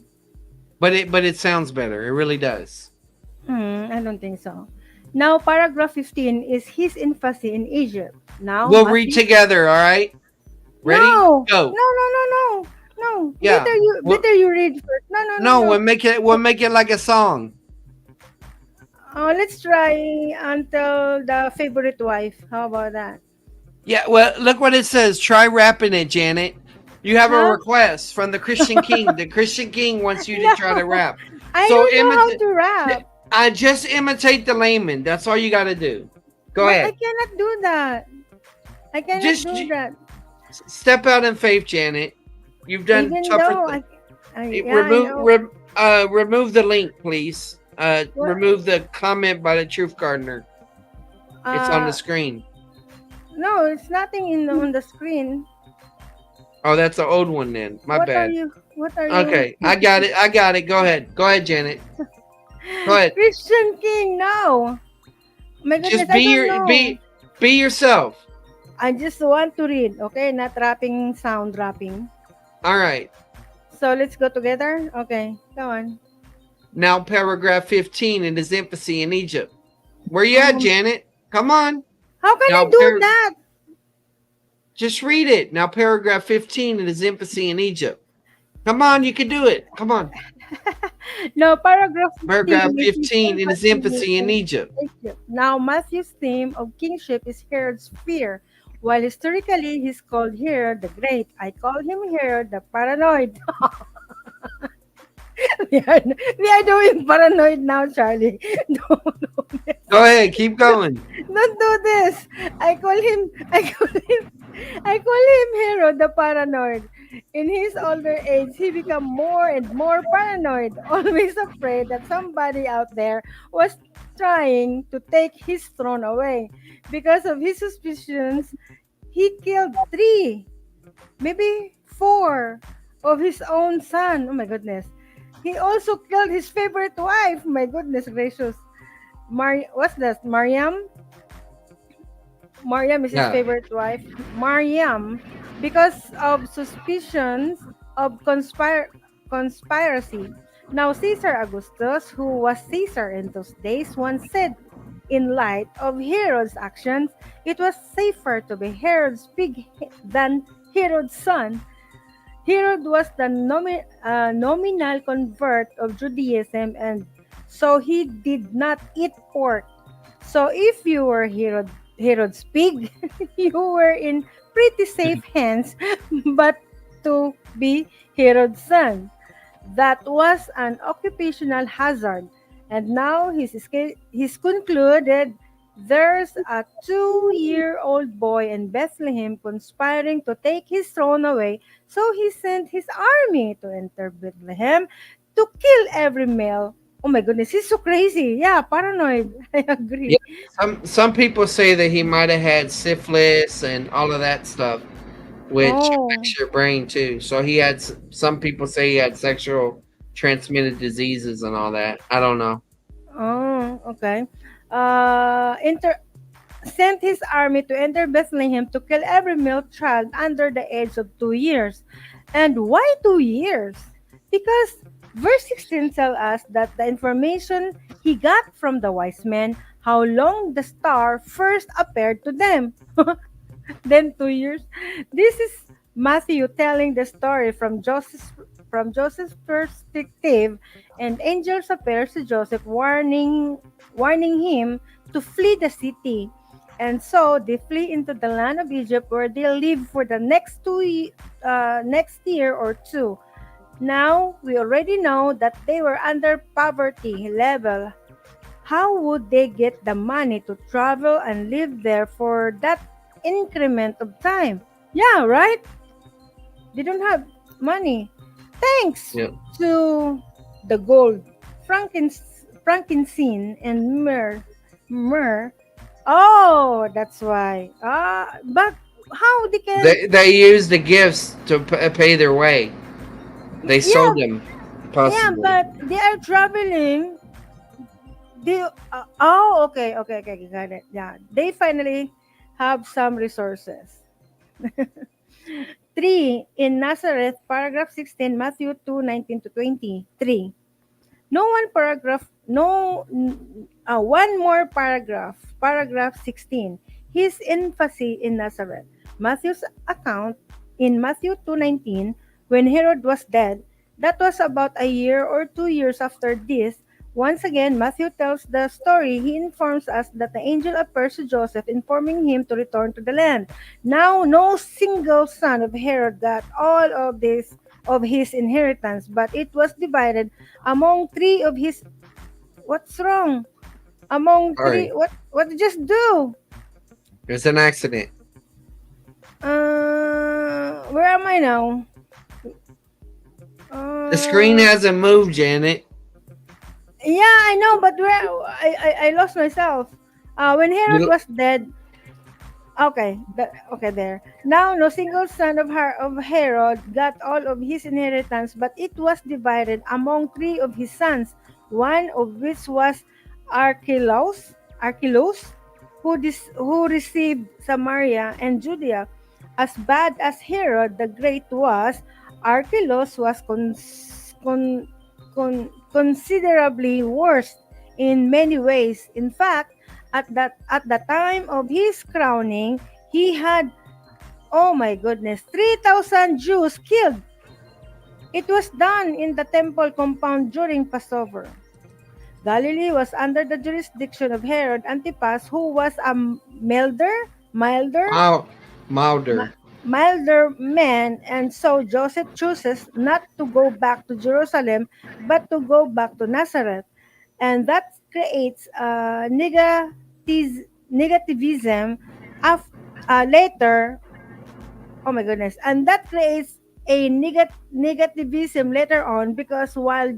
Speaker 1: But it sounds better. It really does.
Speaker 3: I don't think so. Now, paragraph 15 is his infancy in Egypt. Now
Speaker 1: we'll read together, all right? Ready?
Speaker 3: No,
Speaker 1: go.
Speaker 3: No.
Speaker 1: Yeah.
Speaker 3: Better you read first. No.
Speaker 1: We'll make it like a song.
Speaker 3: Let's try until the favorite wife. How about that?
Speaker 1: Yeah, well, look what it says. Try rapping it, Janet. You have a request from the Christian King. The Christian King wants you to try to rap.
Speaker 3: I don't know how to rap.
Speaker 1: I just imitate the layman. That's all you got to do. Go ahead.
Speaker 3: I cannot do that. I cannot do that.
Speaker 1: Step out in faith, Janet. You've done tougher things. Remove the link, please. Remove the comment by the Truth Gardener. It's on the screen.
Speaker 3: No, it's nothing on the screen.
Speaker 1: Oh, that's the old one then. My bad.
Speaker 3: What are you?
Speaker 1: Okay, I got it. I got it. Go ahead. Go ahead, Janet. Go ahead.
Speaker 3: Christian King, no. My goodness,
Speaker 1: Just
Speaker 3: I don't know.
Speaker 1: be yourself.
Speaker 3: I just want to read, okay? Not rapping, sound rapping.
Speaker 1: All right.
Speaker 3: So let's go together. Okay, go on.
Speaker 1: Now paragraph 15 in his infancy in Egypt. Where you at,
Speaker 3: Um,
Speaker 1: Janet? Come on.
Speaker 3: how can I
Speaker 1: Now
Speaker 3: do that?
Speaker 1: just read it. Now paragraph 15 in his infancy in Egypt. Come on, you can do it. Come on.
Speaker 3: No, paragraph
Speaker 1: Paragraph
Speaker 3: 15 is his
Speaker 1: 15 in his
Speaker 3: infancy
Speaker 1: infancy in
Speaker 3: in
Speaker 1: Egypt.
Speaker 3: Egypt. Now, Matthew's theme of kingship is Herod's fear. While historically he's called Herod the Great, I call him Herod the Paranoid. We are doing paranoid now, Charlie. Don't do this.
Speaker 1: Go ahead, keep going.
Speaker 3: Don't do this. I call him. I call him Herod the Paranoid. In his older age, he became more and more paranoid, always afraid that somebody out there was trying to take his throne away. Because of his suspicions, he killed three, maybe four, of his own son. Oh my goodness. He also killed his favorite wife. My goodness gracious. What's that? Mariam is his
Speaker 1: Yeah.
Speaker 3: favorite wife. Mariam, because of suspicions of conspiracy. Now, Caesar Augustus, who was Caesar in those days, once said, in light of Herod's actions, it was safer to be Herod's pig than Herod's son. Herod was the nominal convert of Judaism, and so he did not eat pork. So if you were Herod's pig, you were in pretty safe hands. But to be Herod's son, that was an occupational hazard. And now he's concluded there's a 2-year-old boy in Bethlehem conspiring to take his throne away, so he sent his army to enter Bethlehem to kill every male. Oh my goodness, he's so crazy. Yeah, paranoid. I
Speaker 1: Yeah.
Speaker 3: agree.
Speaker 1: Some people say that he might have had syphilis and all of that stuff, which
Speaker 3: Oh,
Speaker 1: affects your brain too. So he had some people say he had sexual transmitted diseases and all that. I don't know.
Speaker 3: okay. Inter sent his army to enter Bethlehem to kill every male child under the age of 2 years. And why 2 years? Because verse 16 tells us that the information he got from the wise men, how long the star first appeared to them. Then 2 years. This is Matthew telling the story from Joseph's perspective, and angels appear to Joseph, warning him to flee the city. And so they flee into the land of Egypt, where they live for the next year or two. Now we already know that they were under poverty level. How would they get the money to travel and live there for that increment of time? Yeah, right? They don't have money. Thanks
Speaker 1: Yeah.
Speaker 3: to the gold, frankincense, and myrrh. Myrrh. Oh, that's why. But how they can?
Speaker 1: They used the gifts to pay their way. They
Speaker 3: Yeah,
Speaker 1: sold them,
Speaker 3: yeah.
Speaker 1: possibly.
Speaker 3: But they are traveling. Oh, okay, okay, okay, got it. Yeah, they finally have some resources. 3. In Nazareth, paragraph 16, Matthew 2:19 to 23. No one paragraph, no, one more paragraph, paragraph 16. His infancy in Nazareth. Matthew's account in Matthew 2:19, when Herod was dead, that was about a year or 2 years after this. Once again, Matthew tells the story. He informs us that the angel appears to Joseph, informing him to return to the land. Now, no single son of Herod got all of his inheritance, but it was divided among three of his. What's wrong? Among three.
Speaker 1: Sorry,
Speaker 3: What did you just do?
Speaker 1: it's an accident.
Speaker 3: Where am I now?
Speaker 1: The screen
Speaker 3: Uh,
Speaker 1: hasn't moved, Janet.
Speaker 3: yeah, I know, but where I lost myself. When Herod
Speaker 1: You
Speaker 3: was dead, Okay, there. Now, no single son of Herod got all of his inheritance, but it was divided among three of his sons, one of which was Archelaus, who received Samaria and Judea. As bad as Herod the Great was, Archelaus was considerably worse in many ways. In fact, at the time of his crowning, he had, oh my goodness, 3,000 Jews killed. It was done in the temple compound during Passover. Galilee was under the jurisdiction of Herod Antipas, who was a milder,
Speaker 1: Mil-
Speaker 3: mi-
Speaker 1: Milder.
Speaker 3: milder man, and so Joseph chooses not to go back to Jerusalem, but to go back to Nazareth. And that creates negativism of, later. Oh my goodness. And that creates a negativism later on, because while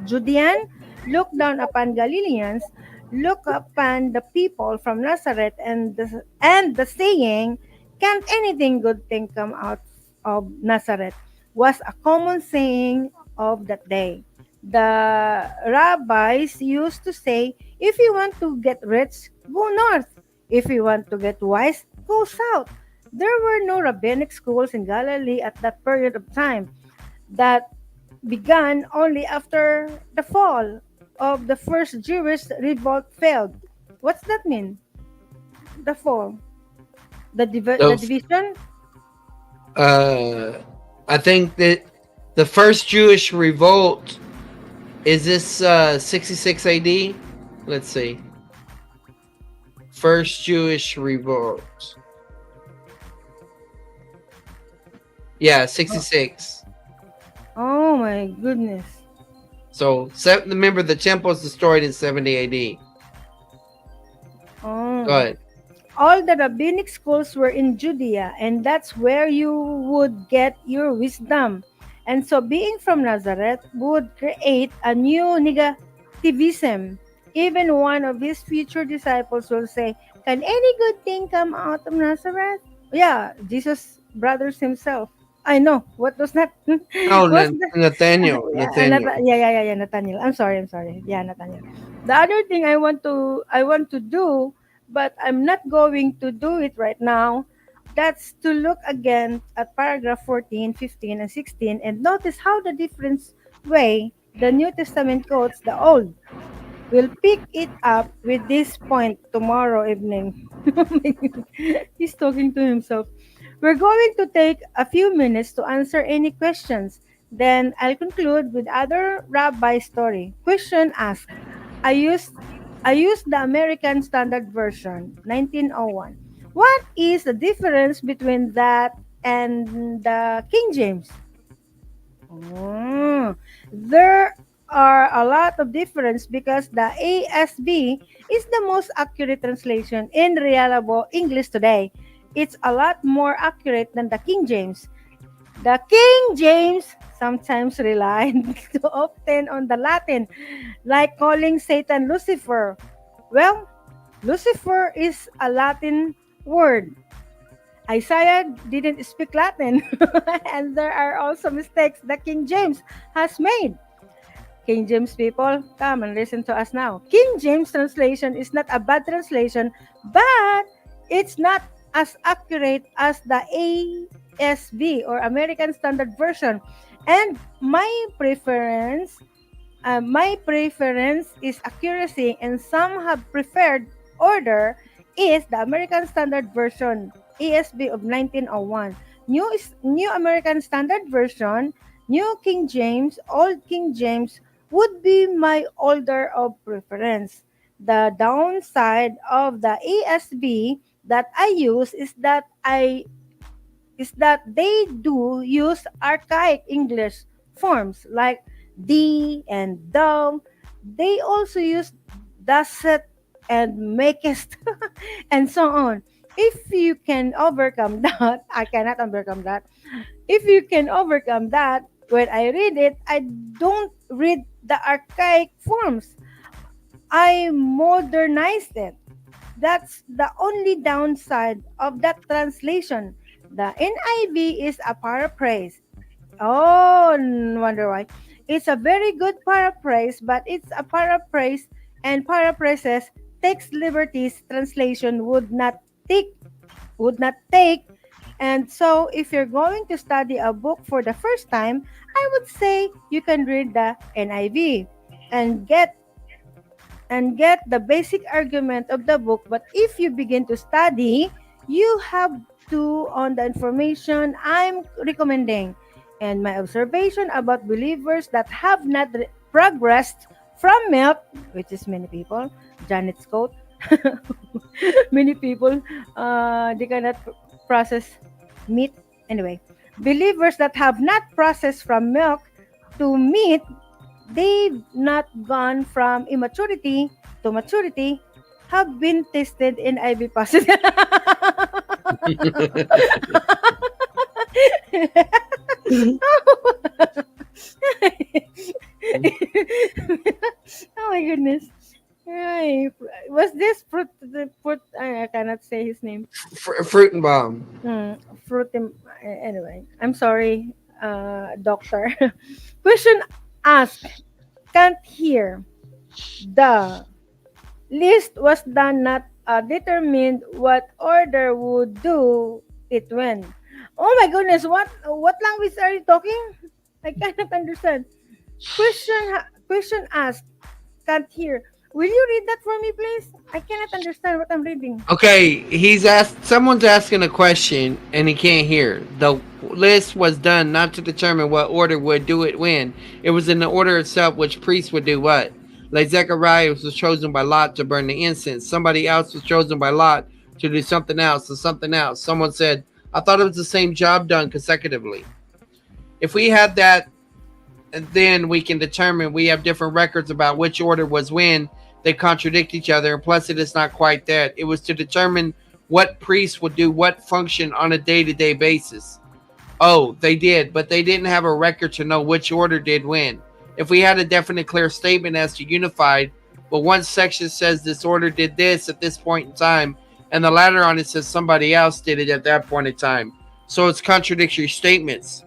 Speaker 3: Judean look down upon Galileans, look upon the people from Nazareth, and the saying, can't anything good thing come out of Nazareth, was a common saying of that day. The rabbis used to say, if you want to get rich, go north. If you want to get wise, go south. There were no rabbinic schools in Galilee at that period of time. That began only after the fall of the first Jewish revolt failed. What's that mean? The fall, the
Speaker 1: The
Speaker 3: division.
Speaker 1: uh, I think that the first Jewish revolt is this 66 AD. Let's see. First Jewish revolt. Yeah,
Speaker 3: Oh,
Speaker 1: 66.
Speaker 3: oh my goodness.
Speaker 1: So, remember the temple was destroyed in 70 AD. Go
Speaker 3: Oh.
Speaker 1: ahead.
Speaker 3: All the rabbinic schools were in Judea, and that's where you would get your wisdom. And so, being from Nazareth would create a new negativism. Even one of his future disciples will say, can any good thing come out of Nazareth? Yeah, Jesus brothers himself. I know. What was that?
Speaker 1: Oh,
Speaker 3: What's the
Speaker 1: Nathaniel. Nathaniel.
Speaker 3: yeah, Nathaniel. I'm sorry. Yeah, Nathaniel. The other thing I want to do, but I'm not going to do it right now. That's to look again at paragraph 14, 15, and 16, and notice how the different way the New Testament quotes the Old. We'll pick it up with this point tomorrow evening. Oh my God. He's talking to himself. We're going to take a few minutes to answer any questions. Then I'll conclude with other rabbi story. Question asked. I used I used the American Standard Version, 1901. What is the difference between that and the King James? Mm, there are a lot of difference because the ASB is the most accurate translation in reliable English today. It's a lot more accurate than the King James. The King James sometimes relied too often on the Latin, like calling Satan Lucifer. Well, Lucifer is a Latin word. Isaiah didn't speak Latin, and there are also mistakes that King James has made. King James people, come and listen to us now. King James translation is not a bad translation, but it's not as accurate as the ASV or American Standard Version. And my preference is accuracy, and some have preferred order is the American Standard Version, ASB of 1901. New American Standard Version, New King James, Old King James would be my order of preference. The downside of the ASB that I use is that they do use archaic English forms like D and thou. They also use doesn't and makest and so on. If you can overcome that, I cannot overcome that. If you can overcome that, when I read it, I don't read the archaic forms. I modernized it. That's the only downside of that translation. The NIV is a paraphrase. Oh, wonder why. It's a very good paraphrase, but it's a paraphrase, and paraphrases takes liberties translation take would not take. And so if you're going to study a book for the first time, I would say you can read the NIV and get the basic argument of the book. But if you begin to study, you have to on the information I'm recommending and my observation about believers that have not progressed from milk, which is many people, Janet's quote. Many people, they cannot process meat. Anyway, believers that have not processed from milk to meat, they've not gone from immaturity to maturity, have been tested in IV positive. Oh my goodness. Ay, was this fruit? I cannot say his name.
Speaker 1: Fruit and bomb.
Speaker 3: Hmm, fruit. Anyway, I'm sorry, doctor. Question asked. Can't hear. The list was done not determined what order would do it when. Oh my goodness, what language are you talking? I cannot understand. Question asked. Can't hear. Will you read that for me, please? I cannot understand what I'm reading.
Speaker 1: Okay, he's asked. Someone's asking a question and he can't hear. The list was done not to determine what order would do it when. It was in the order itself which priest would do what. Like Zechariah was chosen by Lot to burn the incense. Somebody else was chosen by Lot to do something else and something else. Someone said, "I thought it was the same job done consecutively." If we had that, and then we can determine we have different records about which order was when. They contradict each other, and plus it is not quite that. It was to determine what priest would do what function on a day-to-day basis. Oh, they did, but they didn't have a record to know which order did when. If we had a definite clear statement as to unified, but one section says this order did this at this point in time, and the latter on it says somebody else did it at that point in time. So it's contradictory statements.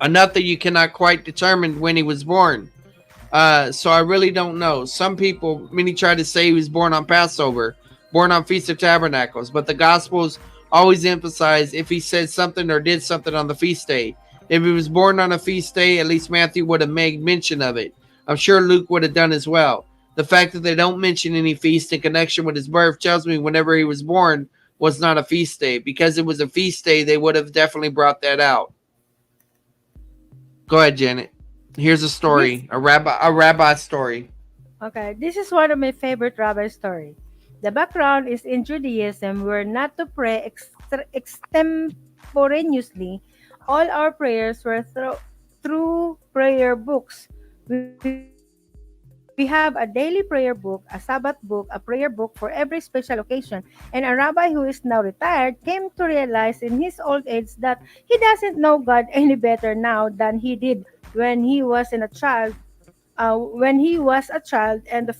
Speaker 1: Enough that you cannot quite determine when he was born. So I really don't know. Some people, many try to say he was born on Passover, born on Feast of Tabernacles, but the Gospels always emphasize if he said something or did something on the feast day. If he was born on a feast day, at least Matthew would have made mention of it. I'm sure Luke would have done as well. The fact that they don't mention any feast in connection with his birth tells me whenever he was born was not a feast day. Because it was a feast day, they would have definitely brought that out. Go ahead, Janet. Here's a
Speaker 3: This
Speaker 1: story, a rabbi story.
Speaker 3: Okay, this is one of my favorite rabbi story. The background is in Judaism, we're not to pray extemporaneously. All our prayers were through prayer books. We have a daily prayer book, a Sabbath book, a prayer book for every special occasion. And a rabbi who is now retired came to realize in his old age that he doesn't know God any better now than he did when he was in a child when he was a child, and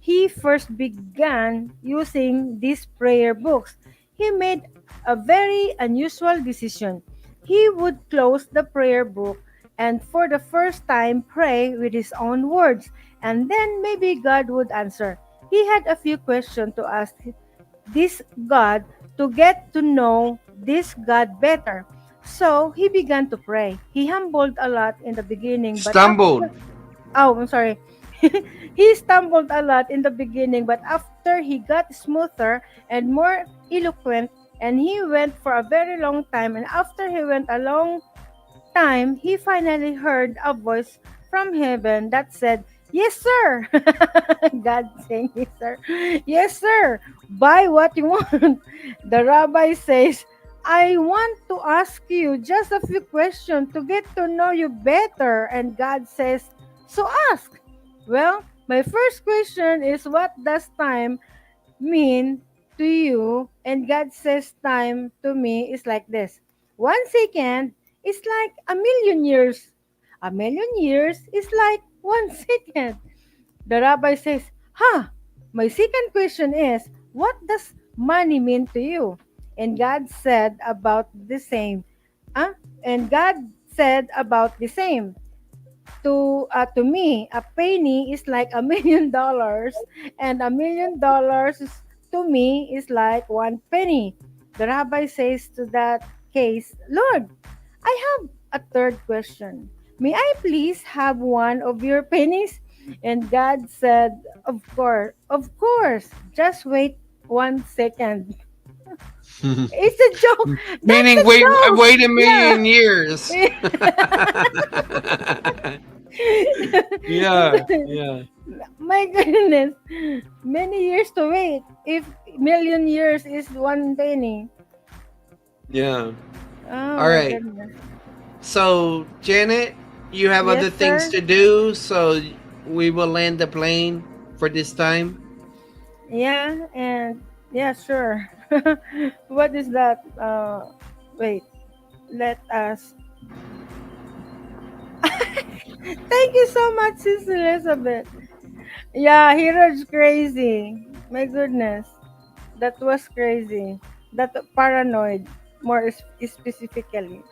Speaker 3: he first began using these prayer books. He made a very unusual decision. He would close the prayer book and for the first time pray with his own words, and then maybe God would answer. He had a few questions to ask this God to get to know this God better. So he began to pray. He humbled a lot in the beginning, but
Speaker 1: Stumbled.
Speaker 3: I'm sorry. He stumbled a lot in the beginning, but after he got smoother and more eloquent, and he went for a very long time, and after he went a long time, he finally heard a voice from heaven that said, "Yes, sir." God saying, "Yes, sir." "Yes, sir. Buy what you want." The rabbi says, "I want to ask you just a few questions to get to know you better." And God says, "So ask." Well, my first question is, what does time mean to you? And God says time to me is like this. 1 second is like a million years. A million years is like 1 second. The rabbi says, "Huh? My second question is, what does money mean to you? And God said about the same. Huh? And God said about the same. To me, a penny is like $1 million, and $1 million to me is like one penny. The rabbi says to that case, Lord, I have a third question. May I please have one of your pennies? And God said, of course. Just wait 1 second. It's a joke. That's
Speaker 1: Meaning,
Speaker 3: a joke.
Speaker 1: wait a million years. Yeah, yeah,
Speaker 3: My goodness. Many years to wait. If million years is one penny.
Speaker 1: yeah.
Speaker 3: Oh
Speaker 1: All
Speaker 3: my
Speaker 1: right.
Speaker 3: goodness.
Speaker 1: So, Janet, you have
Speaker 3: Yes,
Speaker 1: other things
Speaker 3: sir.
Speaker 1: to do, so we will land the plane for this time.
Speaker 3: Yeah, and yeah, sure. What is that? Wait. Let us. Thank you so much, Sis Elizabeth. Yeah, Hero's crazy. My goodness. That was crazy. That paranoid, more specifically.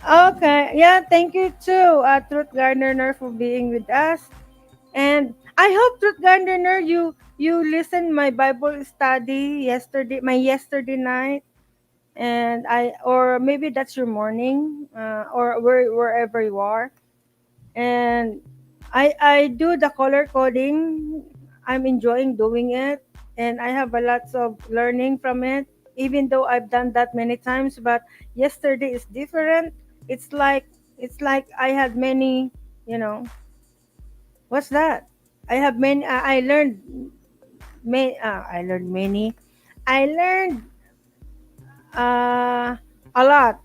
Speaker 3: Okay. Yeah, thank you too, Truth Gardener, for being with us. And I hope, Truth Gardener, you listened my Bible study yesterday, my yesterday night, and I or maybe that's your morning, or wherever you are. And I do the color coding. I'm enjoying doing it, and I have a lots of learning from it. Even though I've done that many times, but yesterday is different. It's like it's like I had many, you know, what's that? I have many. I learned I learned many. I learned uh, a lot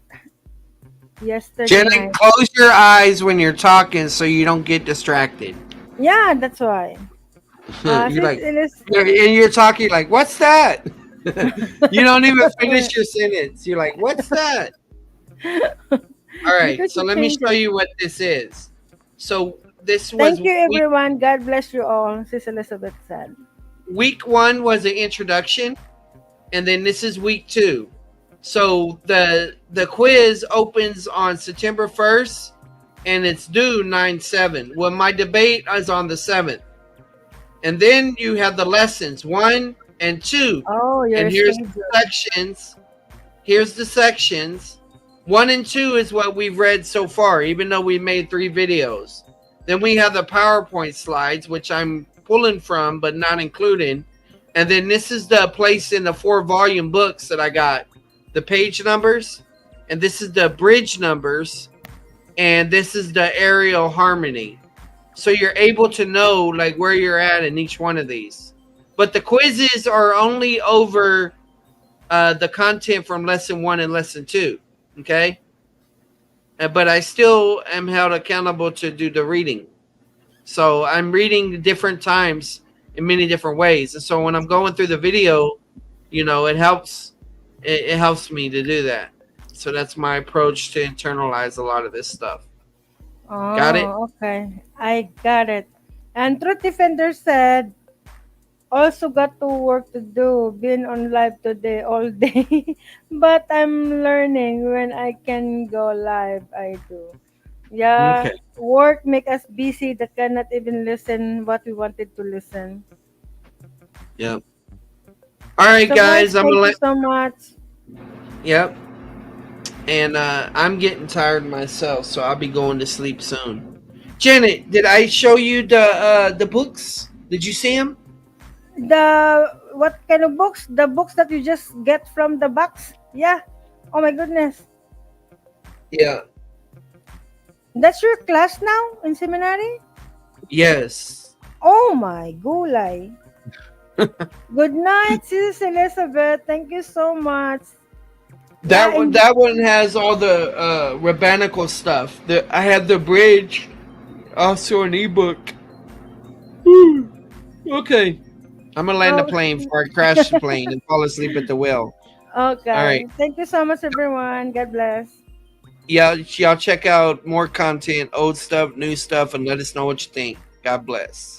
Speaker 3: yesterday
Speaker 1: Janet,
Speaker 3: night.
Speaker 1: close your eyes when you're talking so you don't get distracted.
Speaker 3: Yeah, that's why.
Speaker 1: You're
Speaker 3: Since
Speaker 1: like,
Speaker 3: it is
Speaker 1: and you're talking like, what's that? You don't even finish your sentence. You're like, what's that? All right.
Speaker 3: because
Speaker 1: So
Speaker 3: you
Speaker 1: let me
Speaker 3: change
Speaker 1: show
Speaker 3: it.
Speaker 1: you what this is. So this was
Speaker 3: Thank you, everyone. God bless you all. Sis Elizabeth said.
Speaker 1: week one was an introduction, and then this is week two. So the quiz opens on September 1st, and it's due 9/7. Well, my debate is on the 7th, and then you have the lessons 1 and 2,
Speaker 3: Oh,
Speaker 1: and
Speaker 3: your
Speaker 1: here's
Speaker 3: schedule.
Speaker 1: the sections. Here's the sections. 1 and 2 is what we've read so far, even though we made 3 videos. Then we have the PowerPoint slides, which I'm pulling from but not including. And then this is the place in the 4 volume books that I got the page numbers, and this is the bridge numbers, and this is the aerial harmony. So you're able to know like where you're at in each one of these. But the quizzes are only over the content from lesson 1 and lesson 2. Okay. But I still am held accountable to do the reading. So I'm reading different times in many different ways. And so when I'm going through the video, it helps. It helps me to do that. So that's my approach to internalize a lot of this stuff. Got it?
Speaker 3: Oh, okay. I got it. And Truth Defender said, also got to work to do. Been on live today all day. But I'm learning when I can go live. I do.
Speaker 1: Okay.
Speaker 3: Yeah, work make us busy that cannot even listen what we wanted to listen.
Speaker 1: Yep. All right,
Speaker 3: So guys,
Speaker 1: guys. I'm gonna
Speaker 3: thank you
Speaker 1: let.
Speaker 3: so much.
Speaker 1: Yep. And I'm getting tired myself, so I'll be going to sleep soon. Janet, did I show you the books? Did you see them?
Speaker 3: The what kind of books? The books that you just get from the box? Yeah. Oh my goodness.
Speaker 1: Yeah.
Speaker 3: That's your class now in seminary?
Speaker 1: Yes.
Speaker 3: Oh my gulay. Good night, Sis Elizabeth. Thank you so much.
Speaker 1: That
Speaker 3: Yeah,
Speaker 1: one,
Speaker 3: and
Speaker 1: that one has all the rabbinical stuff. I had the bridge, also an ebook. Okay, I'm gonna land the
Speaker 3: oh,
Speaker 1: plane before I crash the plane and fall asleep at the wheel. All right,
Speaker 3: okay. Thank you so much, everyone. God bless.
Speaker 1: y'all check out more content, old stuff, new stuff, and let us know what you think. God bless.